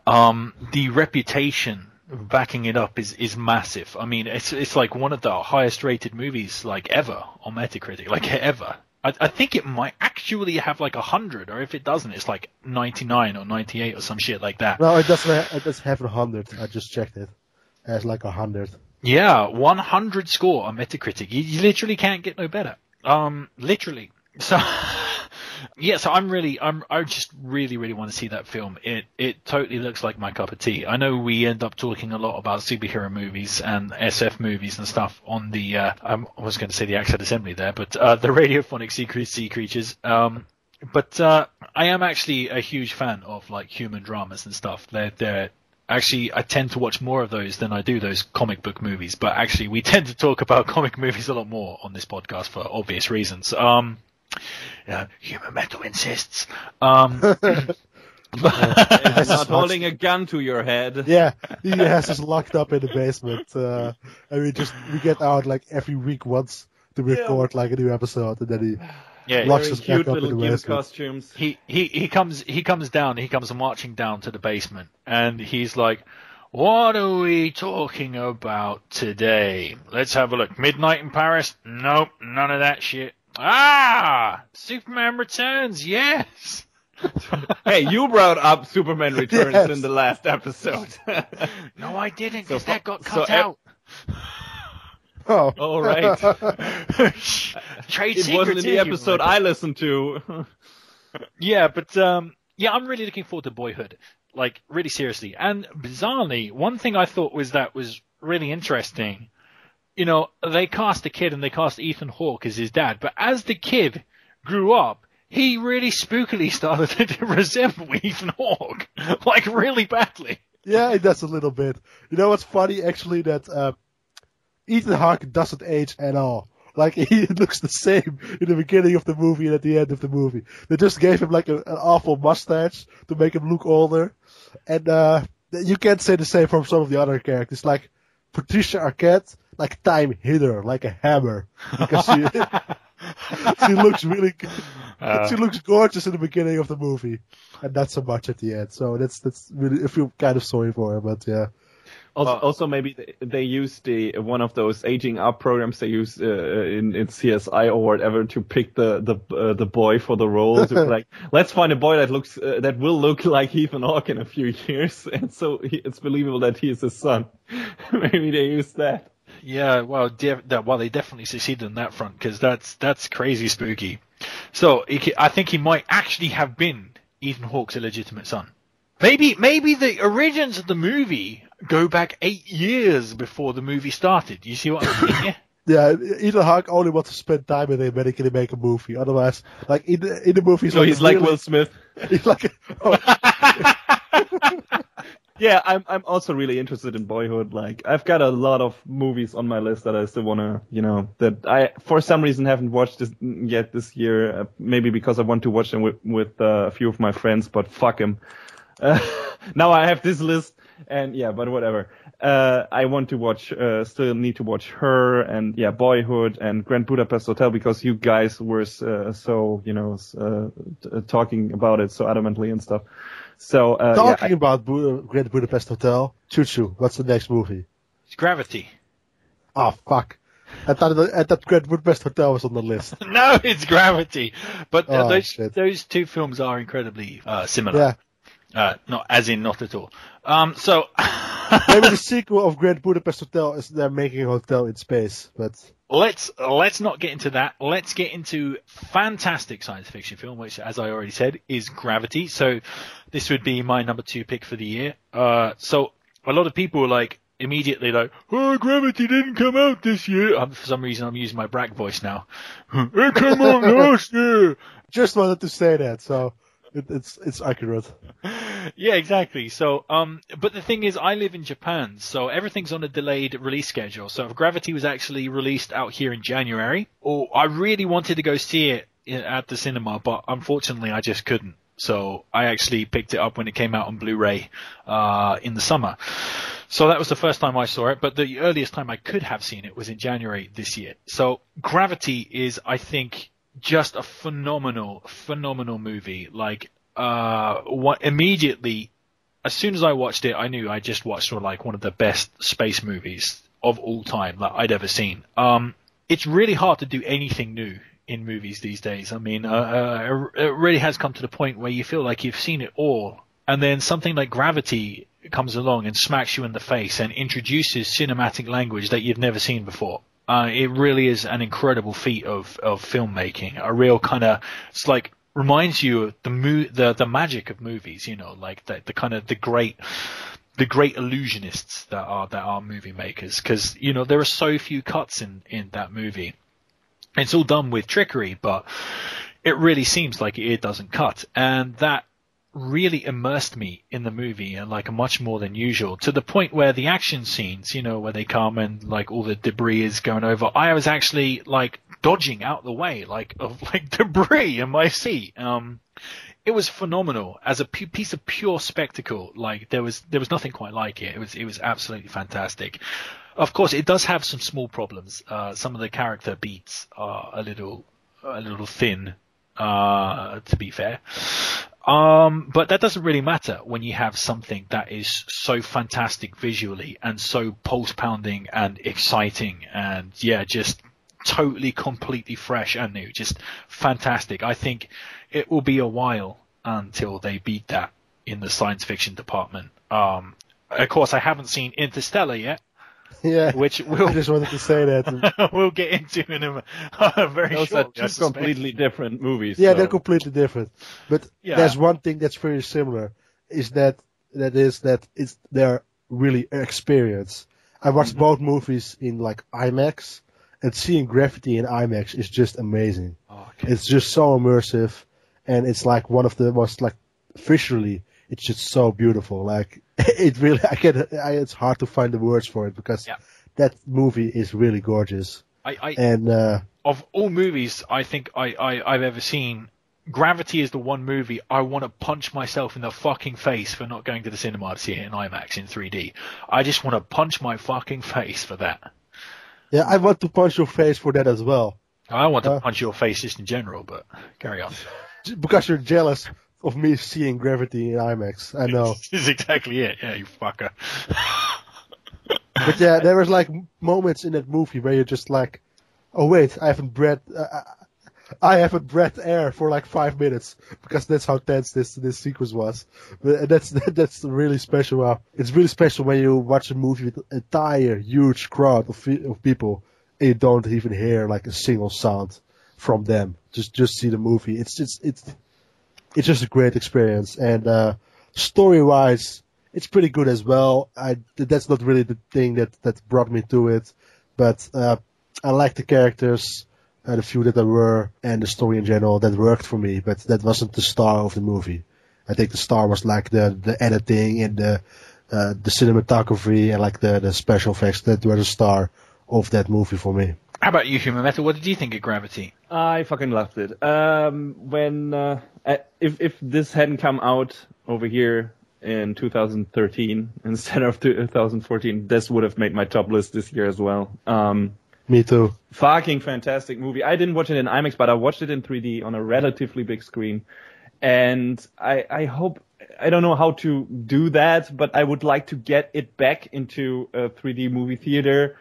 Speaker 1: The reputation backing it up is massive. I mean, it's like one of the highest rated movies like ever on Metacritic, like ever. I think it might actually have like 100, or if it doesn't, it's like 99 or 98 or some shit like that.
Speaker 2: No, it doesn't have 100. I just checked it. It has like 100.
Speaker 1: Yeah, 100 score on Metacritic. You literally can't get no better. Literally. So, yeah, so I just really, really want to see that film. It totally looks like my cup of tea. I know we end up talking a lot about superhero movies and SF movies and stuff on the, I was going to say the Accent Assembly there, but, the Radiophonic Sea Creatures. But I am actually a huge fan of like human dramas and stuff. They're actually, I tend to watch more of those than I do those comic book movies, but actually we tend to talk about comic movies a lot more on this podcast for obvious reasons. Human metal insists.
Speaker 3: Not holding a gun to your head.
Speaker 2: Yeah, he has us locked up in the basement, and we get out like every week once to record like a new episode, and then he locks us back up in the basement.
Speaker 3: Costumes.
Speaker 1: He comes marching down to the basement, and he's like, "What are we talking about today? Let's have a look. Midnight in Paris? Nope, none of that shit. Superman Returns, yes."
Speaker 3: Hey, you brought up Superman Returns in the last episode.
Speaker 1: No, I didn't, because that got cut out.
Speaker 2: Oh,
Speaker 3: all right.
Speaker 1: Trade
Speaker 3: it wasn't in the episode I listened to.
Speaker 1: Yeah, but I'm really looking forward to Boyhood, like really seriously. And bizarrely, one thing I thought was really interesting. You know, they cast a kid and they cast Ethan Hawke as his dad, but as the kid grew up, he really spookily started to resemble Ethan Hawke, like really badly.
Speaker 2: Yeah, he does a little bit. You know what's funny, actually, that Ethan Hawke doesn't age at all. Like, he looks the same in the beginning of the movie and at the end of the movie. They just gave him like an awful mustache to make him look older. And you can't say the same from some of the other characters, like Patricia Arquette, like time hitter, like a hammer, because she looks really good. She looks gorgeous in the beginning of the movie, and not so much at the end. So that's really, I feel kind of sorry for her, but yeah.
Speaker 3: Also, maybe they use one of those aging up programs they use in CSI or whatever to pick the boy for the role. To like, let's find a boy that will look like Ethan Hawke in a few years, and so it's believable that he is his son. Maybe they use that.
Speaker 1: Yeah, well, they definitely succeeded on that front, because that's crazy spooky. So I think he might actually have been Ethan Hawke's illegitimate son. Maybe the origins of the movie go back 8 years before the movie started. You see what I mean? Yeah.
Speaker 2: Yeah, Ethan Hawke only wants to spend time with him when he can make a movie. Otherwise, like in the movie,
Speaker 3: he's like Will Smith.
Speaker 2: He's like.
Speaker 3: Yeah, I'm also really interested in Boyhood. Like, I've got a lot of movies on my list that I still wanna, that I for some reason haven't watched yet this year. Maybe because I want to watch them with a few of my friends, but fuck them. Now I have this list, and yeah, but whatever. I want to watch, still need to watch Her, and yeah, Boyhood and Grand Budapest Hotel, because you guys were talking about it so adamantly and stuff. So
Speaker 2: talking about Grand Budapest Hotel, Choo-Choo, what's the next movie?
Speaker 1: It's Gravity.
Speaker 2: Oh fuck! I thought Grand Budapest Hotel was on the list.
Speaker 1: No, it's Gravity. But those two films are incredibly similar.
Speaker 2: Yeah.
Speaker 1: Not at all. So
Speaker 2: maybe the sequel of Grand Budapest Hotel is they're making a hotel in space, but
Speaker 1: let's not get into that. Let's get into fantastic science fiction film, which, as I already said, is Gravity. So this would be my number 2 pick for the year. So a lot of people are immediately oh, Gravity didn't come out this year. For some reason, I'm using my Brack voice now. It came out last year.
Speaker 2: Just wanted to say that, so. It's accurate.
Speaker 1: Yeah, exactly. So, but the thing is, I live in Japan, so everything's on a delayed release schedule. So if Gravity was actually released out here in January, I really wanted to go see it at the cinema, but unfortunately I just couldn't. So I actually picked it up when it came out on Blu-ray, in the summer. So that was the first time I saw it, but the earliest time I could have seen it was in January this year. So Gravity is, I think, just a phenomenal movie. Like, immediately, as soon as I watched it, I knew I just watched sort of like one of the best space movies of all time that I'd ever seen. It's really hard to do anything new in movies these days. I mean, it really has come to the point where you feel like you've seen it all, and then something like Gravity comes along and smacks you in the face and introduces cinematic language that you've never seen before. It really is an incredible feat of filmmaking. A real kind of, it's like, reminds you of the magic of movies, you know, like the kind of the great illusionists that are movie makers, because, you know, there are so few cuts in that movie. It's all done with trickery, but it really seems like it doesn't cut, and that really immersed me in the movie, and like much more than usual, to the point where the action scenes, you know, where they come and like all the debris is going over, I was actually like dodging out the way of debris in my seat. It was phenomenal as a piece of pure spectacle. Like there was nothing quite like it. It was absolutely fantastic. Of course, it does have some small problems. Some of the character beats are a little thin, to be fair. But that doesn't really matter when you have something that is so fantastic visually and so pulse-pounding and exciting and, yeah, just totally, completely fresh and new. Just fantastic. I think it will be a while until they beat that in the science fiction department. Of course, I haven't seen Interstellar yet.
Speaker 2: Yeah,
Speaker 1: which
Speaker 2: I just wanted to say that.
Speaker 1: We'll get into in a very
Speaker 3: Those
Speaker 1: short.
Speaker 3: are two completely different movies.
Speaker 2: Yeah,
Speaker 3: so.
Speaker 2: they're completely different. But there's one thing that's very similar, is that they're really experience. I watched both movies in like IMAX, and seeing Gravity in IMAX is just amazing.
Speaker 1: Oh, okay.
Speaker 2: It's just so immersive, and it's like one of the most, like, visually, it's just so beautiful. Like, it really, it's hard to find the words for it, because that movie is really gorgeous.
Speaker 1: Of all movies I think I've ever seen, Gravity is the one movie I want to punch myself in the fucking face for not going to the cinema to see it in IMAX in 3D. I just want to punch my fucking face for that.
Speaker 2: Yeah, I want to punch your face for that as well.
Speaker 1: I want to punch your face just in general, but carry on.
Speaker 2: Because you're jealous of me seeing Gravity in IMAX. I know.
Speaker 1: This is exactly it. Yeah, you fucker.
Speaker 2: But yeah, there was like moments in that movie where you're just like, oh wait, I haven't breathed air for like 5 minutes, because that's how tense this sequence was. But that's really special. It's really special when you watch a movie with an entire huge crowd of people, and you don't even hear like a single sound from them. Just see the movie. It's just a great experience, and story-wise, it's pretty good as well. That's not really the thing that brought me to it, but I like the characters, the few that there were, and the story in general. That worked for me, but that wasn't the star of the movie. I think the star was like the editing and the cinematography and like the special effects that were the star of that movie for me.
Speaker 1: How about you, Human Metal? What did you think of Gravity?
Speaker 3: I fucking loved it. If this hadn't come out over here in 2013 instead of 2014, this would have made my top list this year as well.
Speaker 2: Me too.
Speaker 3: Fucking fantastic movie. I didn't watch it in IMAX, but I watched it in 3D on a relatively big screen. And I hope, I don't know how to do that, but I would like to get it back into a 3D movie theater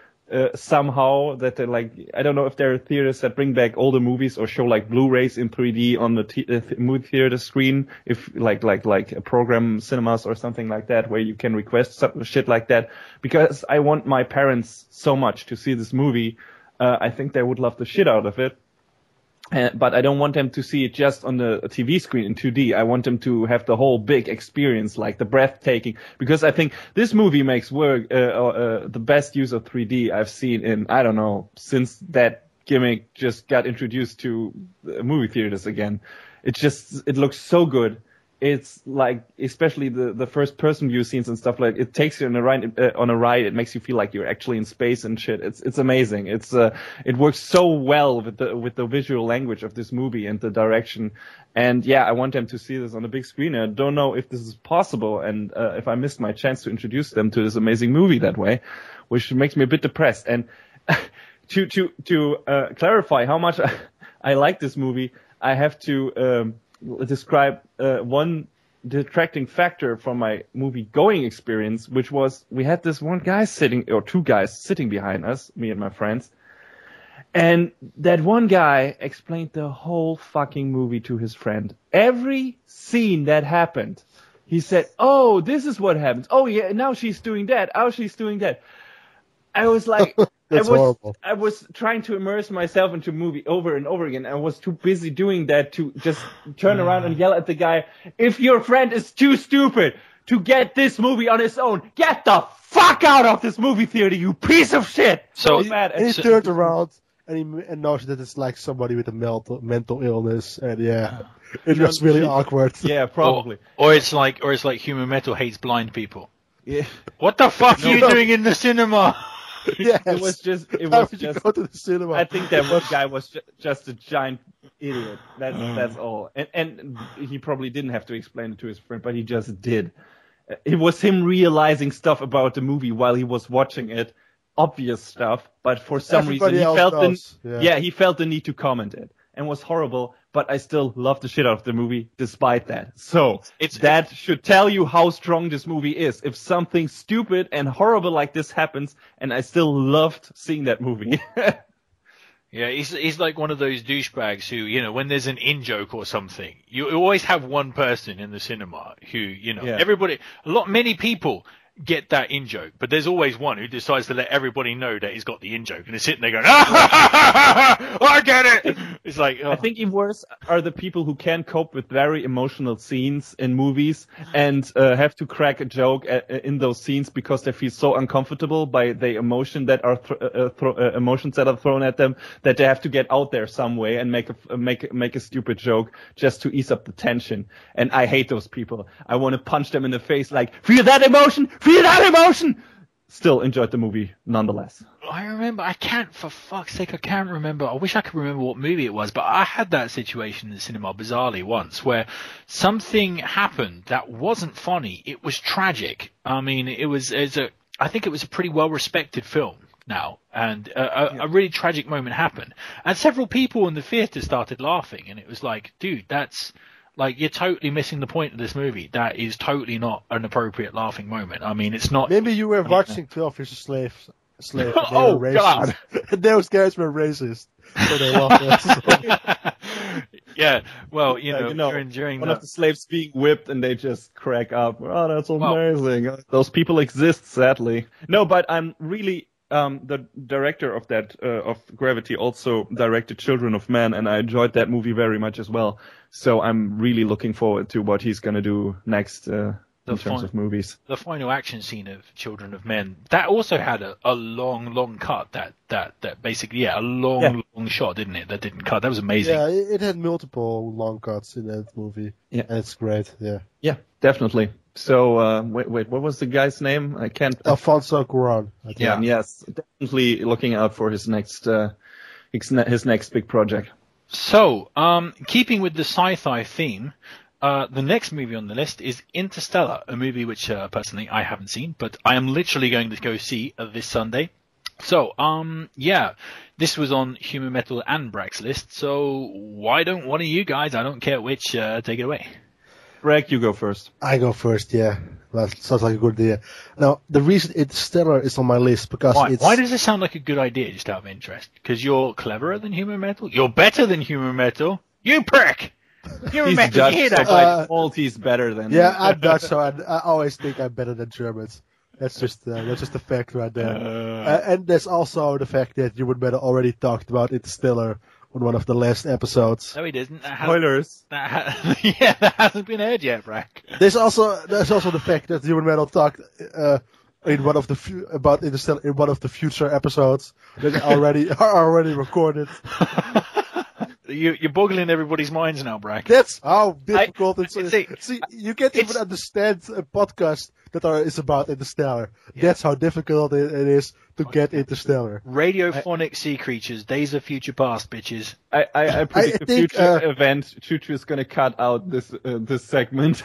Speaker 3: somehow. That I don't know if there are theaters that bring back older movies or show like Blu-rays in 3D on the movie theater screen, if like a program cinemas or something like that, where you can request shit like that, because I want my parents so much to see this movie. I think they would love the shit out of it. But I don't want them to see it just on the TV screen in 2D. I want them to have the whole big experience, like the breathtaking, because I think this movie makes work, the best use of 3D I've seen in, I don't know, since that gimmick just got introduced to movie theaters again. It looks so good. it's like, especially the first person view scenes and stuff, like it takes you on a ride. It makes you feel like you're actually in space and shit. It's amazing. It works so well with the visual language of this movie and the direction. And yeah, I want them to see this on a big screen. I don't know if this is possible, and if I missed my chance to introduce them to this amazing movie that way, which makes me a bit depressed. And to clarify how much I like this movie, I have to describe one detracting factor from my movie going experience, which was we had this one guy two guys sitting behind us, me and my friends, and that one guy explained the whole fucking movie to his friend. Every scene that happened, he said, "Oh, this is what happens. Oh yeah, now she's doing that. Oh, she's doing that." I was like,
Speaker 2: horrible.
Speaker 3: I was trying to immerse myself into a movie over and over again. I was too busy doing that to just turn around and yell at the guy, "If your friend is too stupid to get this movie on his own, get the fuck out of this movie theater, you piece of shit!"
Speaker 1: So
Speaker 3: bad.
Speaker 2: And he turned around and he noticed that it's like somebody with a mental illness, and it was really awkward.
Speaker 3: Yeah, probably.
Speaker 1: Or it's like Human Metal hates blind people.
Speaker 3: Yeah.
Speaker 1: What the fuck are you doing in the cinema?
Speaker 2: Yes.
Speaker 3: It was just
Speaker 2: go to the cinema.
Speaker 3: I think that one guy was just a giant idiot. That's all. And he probably didn't have to explain it to his friend, but he just did. It was him realizing stuff about the movie while he was watching it, obvious stuff, but for some reason he felt the need to comment it, and was horrible. But I still love the shit out of the movie despite that. So that should tell you how strong this movie is. If something stupid and horrible like this happens, and I still loved seeing that movie.
Speaker 1: Yeah, he's like one of those douchebags who, when there's an in-joke or something, you always have one person in the cinema who, many people get that in-joke, but there's always one who decides to let everybody know that he's got the in-joke, and is sitting there going, I get it! It's like, oh.
Speaker 3: I think even worse are the people who can't cope with very emotional scenes in movies and have to crack a joke in those scenes because they feel so uncomfortable by the emotions that are thrown at them that they have to get out there some way and make a stupid joke just to ease up the tension. And I hate those people. I want to punch them in the face like, feel that emotion! Feel that emotion! Still enjoyed the movie nonetheless.
Speaker 1: I remember, for fuck's sake, I can't remember. I wish I could remember what movie it was, but I had that situation in the cinema bizarrely once where something happened that wasn't funny. It was tragic. I mean, I think it was a pretty well-respected film now, and a really tragic moment happened. And several people in the theater started laughing, and it was like, dude, that's... Like, you're totally missing the point of this movie. That is totally not an appropriate laughing moment. I mean, it's not...
Speaker 2: Maybe you were watching 12 Years a Slave.
Speaker 1: Oh, God!
Speaker 2: Those guys were racist. So they laughed.
Speaker 1: Yeah, well, during
Speaker 3: one of the slaves being whipped and they just crack up. Oh, that's amazing. Well, those people exist, sadly. No, but I'm really... the director of of Gravity also directed Children of Men, and I enjoyed that movie very much as well. So I'm really looking forward to what he's going to do next in terms of movies.
Speaker 1: The final action scene of Children of Men, that also had a long cut, that basically, a long shot, didn't it? That didn't cut. That was amazing.
Speaker 2: Yeah, it had multiple long cuts in that movie. Yeah. And it's great, yeah.
Speaker 3: Yeah, definitely. So, wait, what was the guy's name? I can't...
Speaker 2: Alfonso Cuarón.
Speaker 3: Yeah, yes. Definitely looking out for his next big project.
Speaker 1: So, keeping with the sci-fi theme, the next movie on the list is Interstellar, a movie which, personally, I haven't seen, but I am literally going to go see this Sunday. So, this was on Human Metal and Brack's list, so why don't one of you guys, I don't care which, take it away?
Speaker 3: Brack, you go first.
Speaker 2: I go first, yeah. That sounds like a good idea. Now, the reason Interstellar is on my list because
Speaker 1: Why does it sound like a good idea, just out of interest? Because you're cleverer than Human Metal? You're better than Human Metal? You prick! Human Metal,
Speaker 3: Dutch,
Speaker 1: you hear that?
Speaker 3: by default, he's better than...
Speaker 2: Yeah, I'm Dutch, so I always think I'm better than Germans. That's just a fact right there. And there's also the fact that Human Metal already talked about Interstellar on one of the last episodes.
Speaker 1: No, he didn't.
Speaker 3: Spoilers.
Speaker 1: That hasn't been heard yet, Brack.
Speaker 2: There's also the fact that Human Metal talked in one of the future episodes that are already recorded.
Speaker 1: You're boggling everybody's minds now, Brack.
Speaker 2: That's how difficult it is.
Speaker 1: see,
Speaker 2: See, you can't even understand a podcast that is about Interstellar. Yeah. That's how difficult it is to get Interstellar.
Speaker 1: Radiophonic Sea Creatures, Days of Future Past, bitches.
Speaker 3: I predict the future event. Chuchu is going to cut out this segment.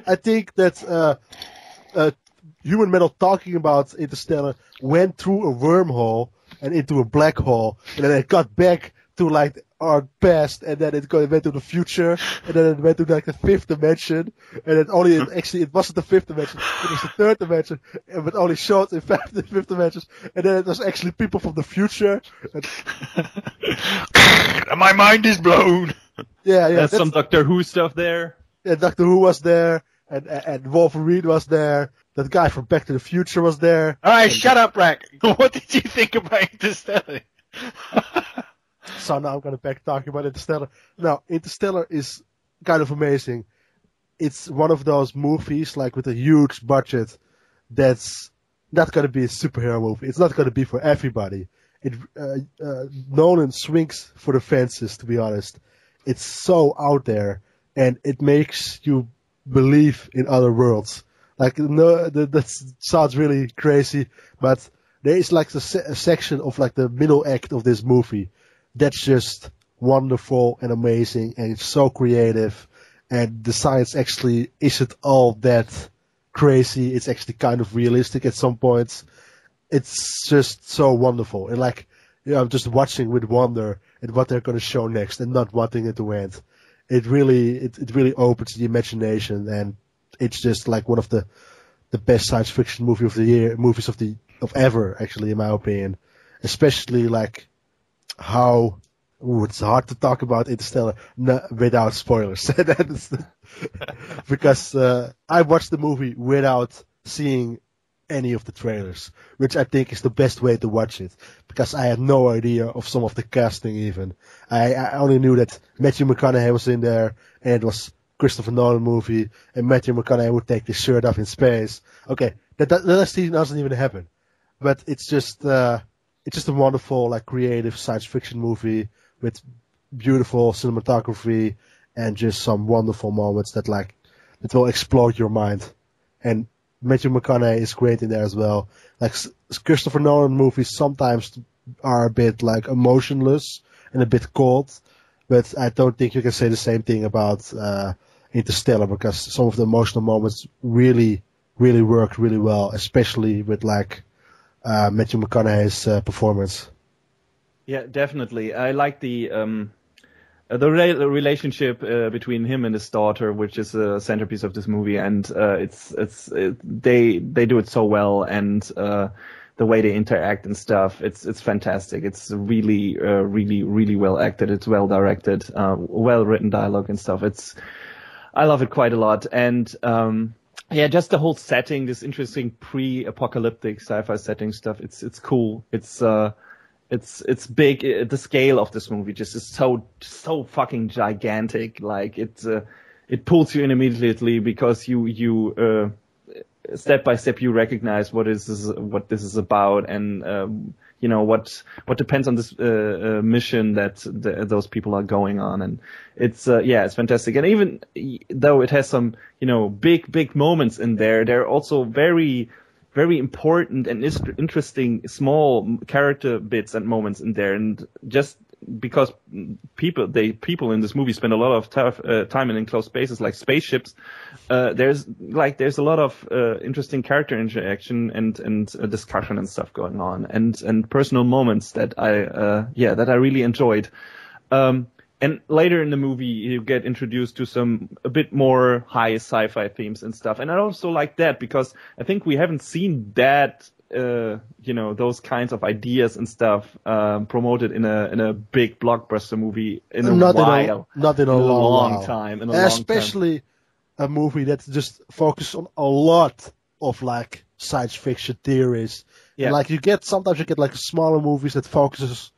Speaker 2: I think that Human Metal talking about Interstellar went through a wormhole and into a black hole, and then it got back to like our past, and then it went to the future, and then it went to like the fifth dimension, and then it wasn't the fifth dimension, it was the third dimension, but only showed in the fifth dimension, and then it was actually people from the future.
Speaker 1: My mind is blown.
Speaker 2: Yeah,
Speaker 3: There's some Doctor Who stuff there.
Speaker 2: Yeah, Doctor Who was there, and Wolverine was there. That guy from Back to the Future was there.
Speaker 1: Alright, shut up, Brack. What did you think about Interstellar?
Speaker 2: So now I'm going to back talking about Interstellar. Now, Interstellar is kind of amazing. It's one of those movies, like with a huge budget, that's not going to be a superhero movie. It's not going to be for everybody. Nolan swings for the fences, to be honest. It's so out there, and it makes you believe in other worlds. Like, no, that sounds really crazy, but there is like a section of like the middle act of this movie that's just wonderful and amazing, and it's so creative, and the science actually isn't all that crazy. It's actually kind of realistic at some points. It's just so wonderful, and like, I'm just watching with wonder at what they're going to show next, and not wanting it to end. It really opens the imagination, and it's just like one of the best science fiction movies of ever, actually, in my opinion. Especially like how it's hard to talk about Interstellar without spoilers. Because I watched the movie without seeing any of the trailers, which I think is the best way to watch it, because I had no idea of some of the casting even. I only knew that Matthew McConaughey was in there, and it was Christopher Nolan movie, and Matthew McConaughey would take his shirt off in space. Okay, that scene doesn't even happen. But it's just a wonderful, like, creative science fiction movie with beautiful cinematography and just some wonderful moments that will explode your mind. And Matthew McConaughey is great in there as well. Like, Christopher Nolan movies sometimes are a bit like emotionless and a bit cold, but I don't think you can say the same thing about Interstellar, because some of the emotional moments really, really work really well, especially with like Matthew McConaughey's performance.
Speaker 3: Yeah, definitely. I like the relationship between him and his daughter, which is a centerpiece of this movie, and they do it so well, and the way they interact and stuff, it's fantastic. It's really really well acted. It's well directed, well written dialogue and stuff. I love it quite a lot, and yeah, just the whole setting, this interesting pre-apocalyptic sci-fi setting stuff. It's cool. It's big. The scale of this movie just is so fucking gigantic. Like it pulls you in immediately, because you step by step you recognize what this is about, and you know what depends on this mission that those people are going on, and it's fantastic. And even though it has some big moments in there, they're also very very important and interesting small character bits and moments in there, and just because people in this movie spend a lot of time in enclosed spaces like spaceships, there's a lot of interesting character interaction and discussion and stuff going on, and personal moments that I really enjoyed. And later in the movie, you get introduced to a bit more high sci-fi themes and stuff. And I also like that, because I think we haven't seen that, those kinds of ideas and stuff, promoted in a big blockbuster movie in a while.
Speaker 2: Not in a long
Speaker 3: time.
Speaker 2: Especially a movie that just focuses on a lot of like science fiction theories. Yeah. And, like sometimes you get like smaller movies that focuses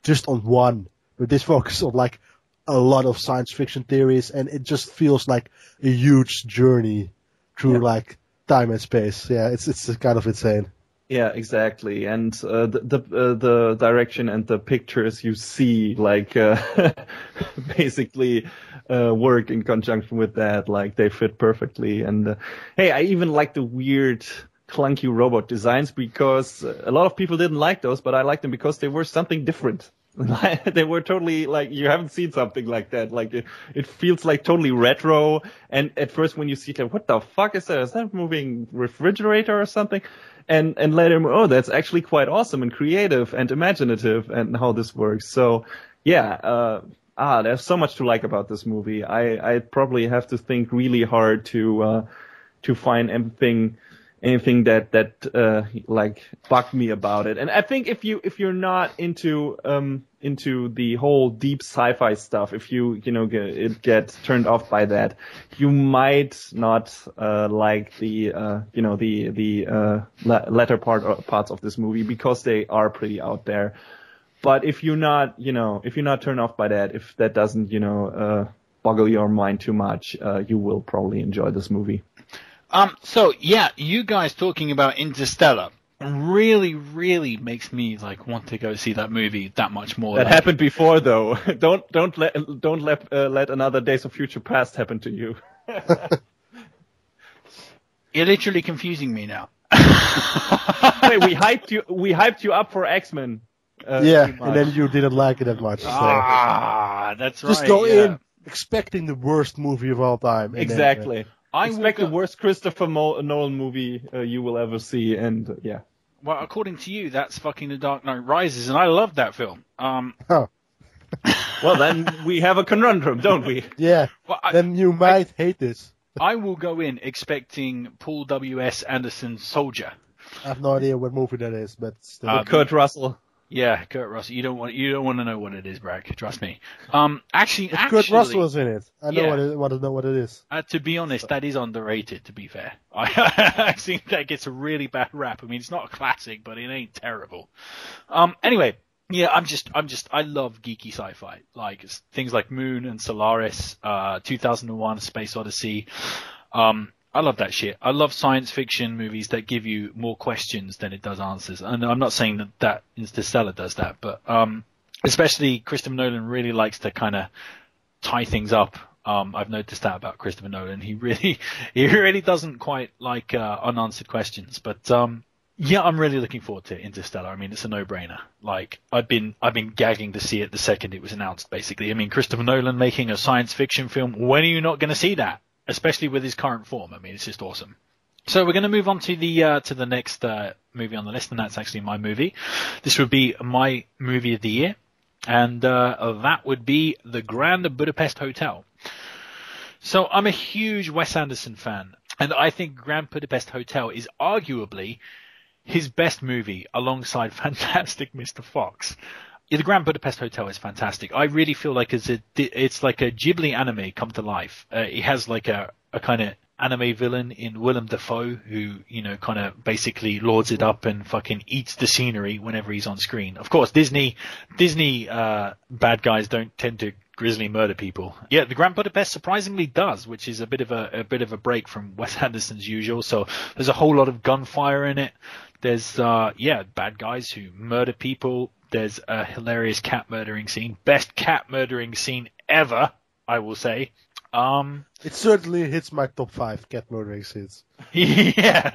Speaker 2: just on one. But this focuses on like a lot of science fiction theories, and it just feels like a huge journey through like time and space. Yeah, it's kind of insane.
Speaker 3: Yeah, exactly. And the direction and the pictures you see, like basically work in conjunction with that. Like they fit perfectly. And hey, I even like the weird, clunky robot designs because a lot of people didn't like those, but I liked them because they were something different. They were totally like, you haven't seen something like that. Like it feels like totally retro. And at first when you see it, like, what the fuck is that? Is that a moving refrigerator or something? And later, oh, that's actually quite awesome and creative and imaginative and how this works. So yeah, there's so much to like about this movie. I probably have to think really hard to find anything that like bugged me about it. And I think if you're not into the whole deep sci-fi stuff, if you get turned off by that, you might not like the latter parts of this movie because they are pretty out there. But if you're not turned off by that, if that doesn't boggle your mind too much, you will probably enjoy this movie.
Speaker 1: So yeah, you guys talking about Interstellar really, really makes me like want to go see that movie that much more.
Speaker 3: That happened before, though. Don't let another Days of Future Past happen to you.
Speaker 1: You're literally confusing me now.
Speaker 3: Hey, we hyped you up for X-Men.
Speaker 2: And then you didn't like it that much. So.
Speaker 1: That's right.
Speaker 2: Just go in expecting the worst movie of all time.
Speaker 3: Exactly. I expect the worst Christopher Nolan movie you will ever see, and yeah.
Speaker 1: Well, according to you, that's fucking The Dark Knight Rises, and I love that film.
Speaker 2: Well,
Speaker 3: then we have a conundrum, don't we?
Speaker 2: Yeah. Well, then you might hate this.
Speaker 1: I will go in expecting Paul W.S. Anderson's Soldier.
Speaker 2: I have no idea what movie that is, but still.
Speaker 3: Kurt Russell.
Speaker 1: Yeah, Kurt Russell. You don't want to know what it is, Bragg. Trust me. Actually,
Speaker 2: Kurt Russell is in it. I know what it is.
Speaker 1: To be honest, that is underrated. To be fair, I think that gets a really bad rap. I mean, it's not a classic, but it ain't terrible. Anyway, yeah, I love geeky sci-fi, like things like Moon and Solaris, 2001: Space Odyssey. I love that shit. I love science fiction movies that give you more questions than it does answers. And I'm not saying that Interstellar does that, but especially Christopher Nolan really likes to kind of tie things up. I've noticed that about Christopher Nolan. He really doesn't quite like unanswered questions. But yeah, I'm really looking forward to Interstellar. I mean, it's a no-brainer. Like I've been gagging to see it the second it was announced. Basically, I mean, Christopher Nolan making a science fiction film. When are you not going to see that? Especially with his current form. I mean, it's just awesome. So we're going to move on to the next movie on the list, and that's actually my movie. This would be my movie of the year, and that would be The Grand Budapest Hotel. So I'm a huge Wes Anderson fan, and I think Grand Budapest Hotel is arguably his best movie alongside Fantastic Mr. Fox. Yeah, The Grand Budapest Hotel is fantastic. I really feel like it's like a Ghibli anime come to life. It has like a kind of anime villain in Willem Dafoe who, kind of basically lords it up and fucking eats the scenery whenever he's on screen. Of course, Disney bad guys don't tend to grisly murder people. Yeah, The Grand Budapest surprisingly does, which is a bit of a break from Wes Anderson's usual. So there's a whole lot of gunfire in it. There's bad guys who murder people. There's a hilarious cat murdering scene. Best cat murdering scene ever, I will say.
Speaker 2: It certainly hits my top 5 cat murdering scenes.
Speaker 1: Yeah.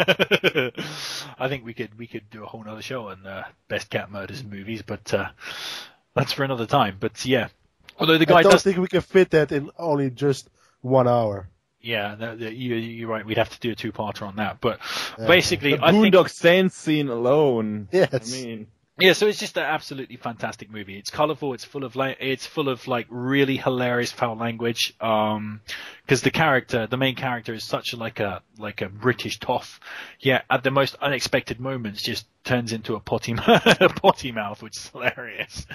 Speaker 1: I think we could do a whole nother show on best cat murders in movies, but that's for another time. But yeah. Although the guy
Speaker 2: I don't think we can fit that in only just 1 hour.
Speaker 1: Yeah, you're right. We'd have to do a 2-parter on that. But basically,
Speaker 3: the Boondock Saints scene alone.
Speaker 2: Yes.
Speaker 3: I mean.
Speaker 1: Yeah, so it's just an absolutely fantastic movie. It's colorful. It's full of like really hilarious foul language. Because the main character is such like a British toff. Yeah, at the most unexpected moments, just turns into a potty mouth, which is hilarious.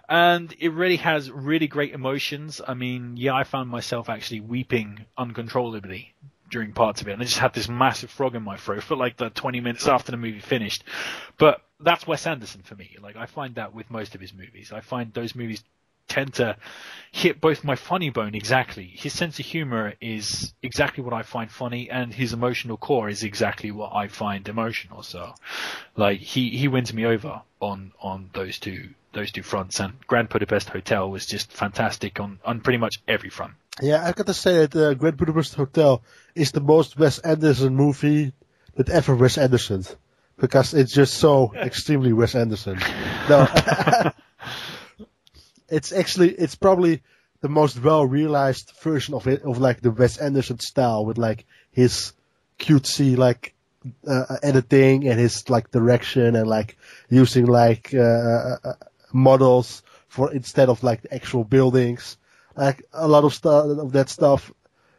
Speaker 1: And it really has really great emotions. I mean, yeah, I found myself actually weeping uncontrollably during parts of it, and I just had this massive frog in my throat for like the 20 minutes after the movie finished. But that's Wes Anderson for me. Like, I find that with most of his movies. I find those movies tend to hit both my funny bone exactly. His sense of humor is exactly what I find funny, and his emotional core is exactly what I find emotional. So, like, he wins me over on those two fronts. And Grand Budapest Hotel was just fantastic on pretty much every front.
Speaker 2: Yeah, I got to say that Grand Budapest Hotel is the most Wes Anderson movie that ever Wes Anderson, because it's just so extremely Wes Anderson. No. It's probably the most well realized version of it, of like the Wes Anderson style, with like his cutesy like editing and his like direction, and like using like models for instead of like the actual buildings. Like a lot of that stuff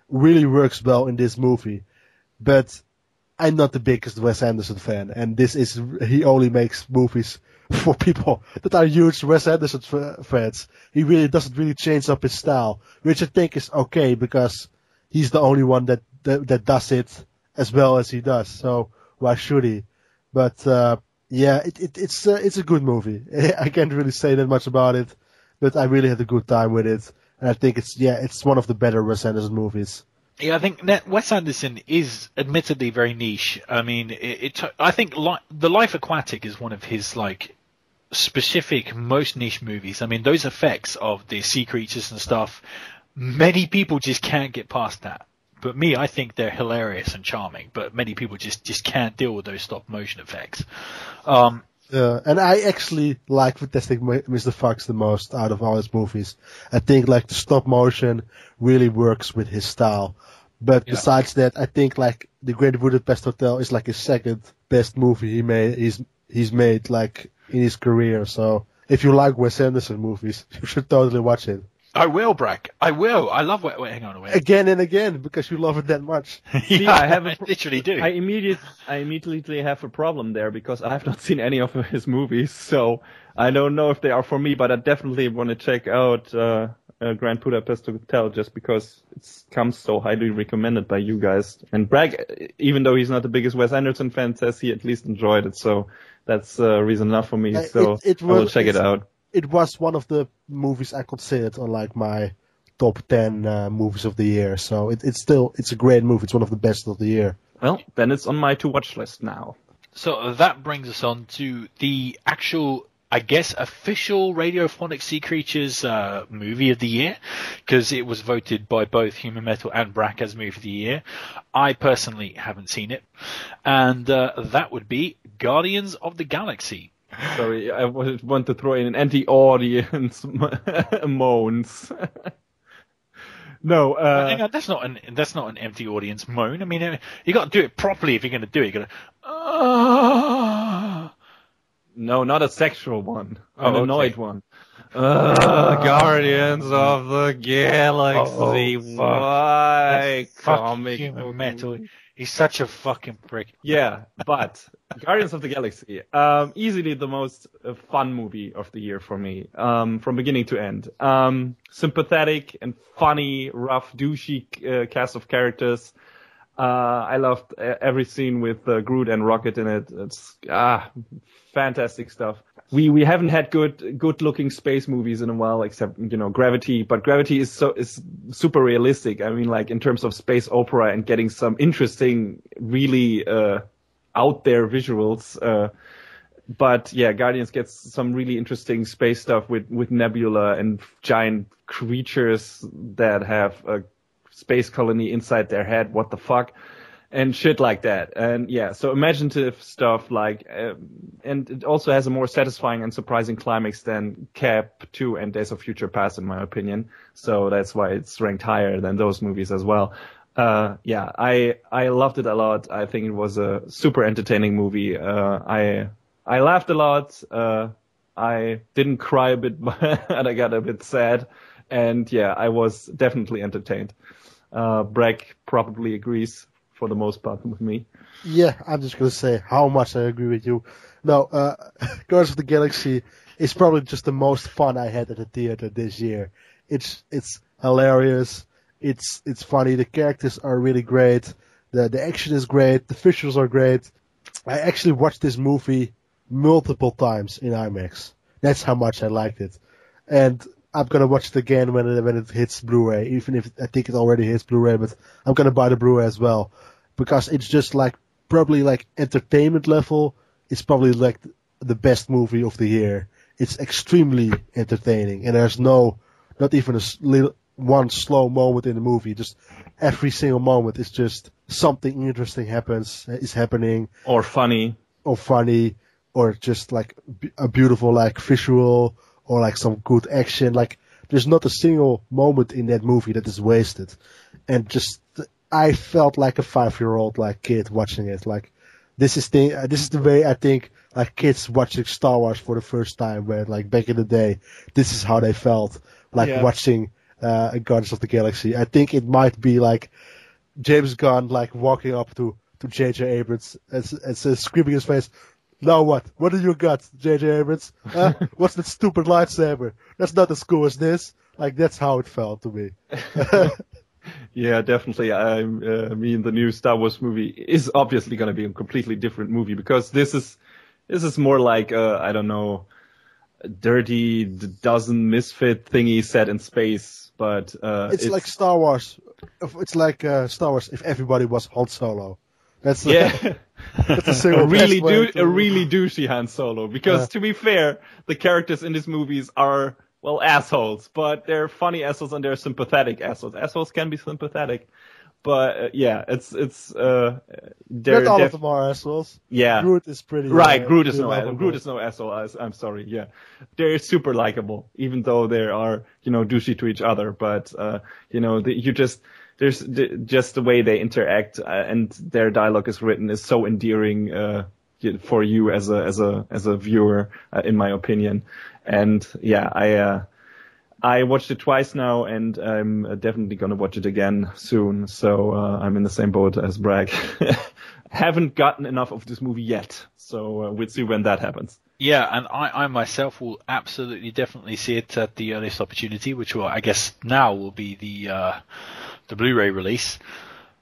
Speaker 2: really works well in this movie. But I'm not the biggest Wes Anderson fan, and he only makes movies for people that are huge Wes Anderson fans. He really doesn't really change up his style, which I think is okay, because he's the only one that does it as well as he does. So why should he? But it's a good movie. I can't really say that much about it, but I really had a good time with it, and I think it's one of the better Wes Anderson movies.
Speaker 1: Yeah, I think Wes Anderson is admittedly very niche. I mean, I think The Life Aquatic is one of his like specific, most niche movies. I mean, those effects of the sea creatures and stuff, many people just can't get past that. But me, I think they're hilarious and charming. But many people just can't deal with those stop motion effects.
Speaker 2: And I actually like Fantastic Mr. Fox the most out of all his movies. I think like the stop motion really works with his style. But besides that, I think like the Grand Budapest Hotel is like his second best movie he's made like in his career. So if you like Wes Anderson movies, you should totally watch it.
Speaker 1: I will, Brack. I will. I love it. Wait, hang on a minute.
Speaker 2: Again and again, because you love it that much.
Speaker 1: Yeah, I literally do.
Speaker 3: I immediately have a problem there, because I have not seen any of his movies, so I don't know if they are for me, but I definitely want to check out Grand Budapest Hotel, just because it comes so highly recommended by you guys. And Bragg, even though he's not the biggest Wes Anderson fan, says he at least enjoyed it, so that's reason enough for me. So I will check it out.
Speaker 2: It was one of the movies I considered on like my top 10 movies of the year. So it's a great movie. It's one of the best of the year.
Speaker 3: Well, then it's on my to-watch list now.
Speaker 1: So that brings us on to the actual, I guess, official Radiophonic Sea Creatures movie of the year, because it was voted by both Human Metal and Brack as movie of the year. I personally haven't seen it. And that would be Guardians of the Galaxy.
Speaker 3: Sorry, I want to throw in an anti-audience moans. No,
Speaker 1: hang on, that's not an empty audience moan. I mean, you got to do it properly if you're going to do it. You got to.
Speaker 3: No, not a sexual one. An annoyed one.
Speaker 4: Guardians of the Galaxy.
Speaker 1: Why? Comic Metal. He's such a fucking prick.
Speaker 3: Yeah, but Guardians of the Galaxy, easily the most fun movie of the year for me, from beginning to end. Sympathetic and funny, rough, douchey cast of characters. I loved every scene with Groot and Rocket in it. It's fantastic stuff. We haven't had good looking space movies in a while, except Gravity. But Gravity is super realistic. I mean, like in terms of space opera and getting some interesting, really out there visuals. But yeah, Guardians gets some really interesting space stuff with Nebula and giant creatures that have a space colony inside their head. What the fuck? And shit like that. And yeah, so imaginative stuff like, and it also has a more satisfying and surprising climax than Cap 2 and Days of Future Past, in my opinion. So that's why it's ranked higher than those movies as well. Yeah, I loved it a lot. I think it was a super entertaining movie. I laughed a lot. I didn't cry a bit, but I got a bit sad. And yeah, I was definitely entertained. Bragg probably agrees for the most part with me.
Speaker 2: Yeah, I'm just going to say how much I agree with you. No, Guardians of the Galaxy is probably just the most fun I had at the theater this year. It's hilarious. It's funny. The characters are really great. The action is great. The visuals are great. I actually watched this movie multiple times in IMAX. That's how much I liked it. And I'm gonna watch it again when it hits Blu-ray, even if I think it already hits Blu-ray, but I'm gonna buy the Blu-ray as well. Because it's just like, probably like entertainment level, it's probably like the best movie of the year. It's extremely entertaining, and there's not even one slow moment in the movie. Just every single moment is just something interesting is happening.
Speaker 3: Or funny.
Speaker 2: Or just like a beautiful like visual, or like some good action. Like, there's not a single moment in that movie that is wasted. And just, I felt like a 5-year-old like kid watching it. Like, this is the way I think like kids watching Star Wars for the first time, where like back in the day, this is how they felt like watching Guardians of the Galaxy. I think it might be like James Gunn like walking up to J.J. Abrams and screaming in his face, "Now what? What do you got, J.J. Abrams? What's that stupid lightsaber? That's not as cool as this." Like, that's how it felt to me.
Speaker 3: Yeah, definitely. I mean, the new Star Wars movie is obviously going to be a completely different movie, because this is more like I don't know, dirty dozen misfit thingy set in space, but
Speaker 2: it's like Star Wars. It's like Star Wars if everybody was Han Solo. That's that's a single
Speaker 3: a really douchey Han Solo. Because to be fair, the characters in these movies are, well, assholes, but they're funny assholes and they're sympathetic assholes. Assholes can be sympathetic, but it's
Speaker 2: not all of them are assholes.
Speaker 3: Yeah,
Speaker 2: Groot is pretty
Speaker 3: right. Groot is no asshole. I'm sorry. Yeah, they're super likable, even though they are douchey to each other. But there's just the way they interact and their dialogue is written is so endearing for you as a viewer, in my opinion. And yeah, I watched it twice now, and I'm definitely gonna watch it again soon. So I'm in the same boat as Bragg. Haven't gotten enough of this movie yet, so we'll see when that happens.
Speaker 1: Yeah, and I myself will absolutely definitely see it at the earliest opportunity, which will, I guess, now will be the Blu-ray release.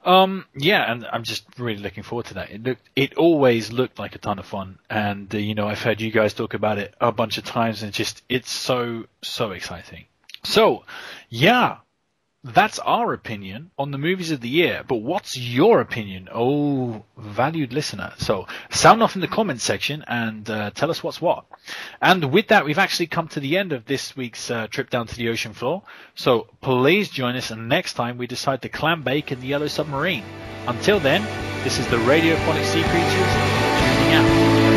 Speaker 1: Yeah, and I'm just really looking forward to that. It always looked like a ton of fun, and I've heard you guys talk about it a bunch of times, and it's so exciting. So, yeah, that's our opinion on the movies of the year. But what's your opinion, oh valued listener? So sound off in the comments section and tell us what's what. And with that, we've actually come to the end of this week's trip down to the ocean floor. So please join us next time we decide to clam bake in the Yellow Submarine. Until then, this is the Radiophonic Sea Creatures tuning out.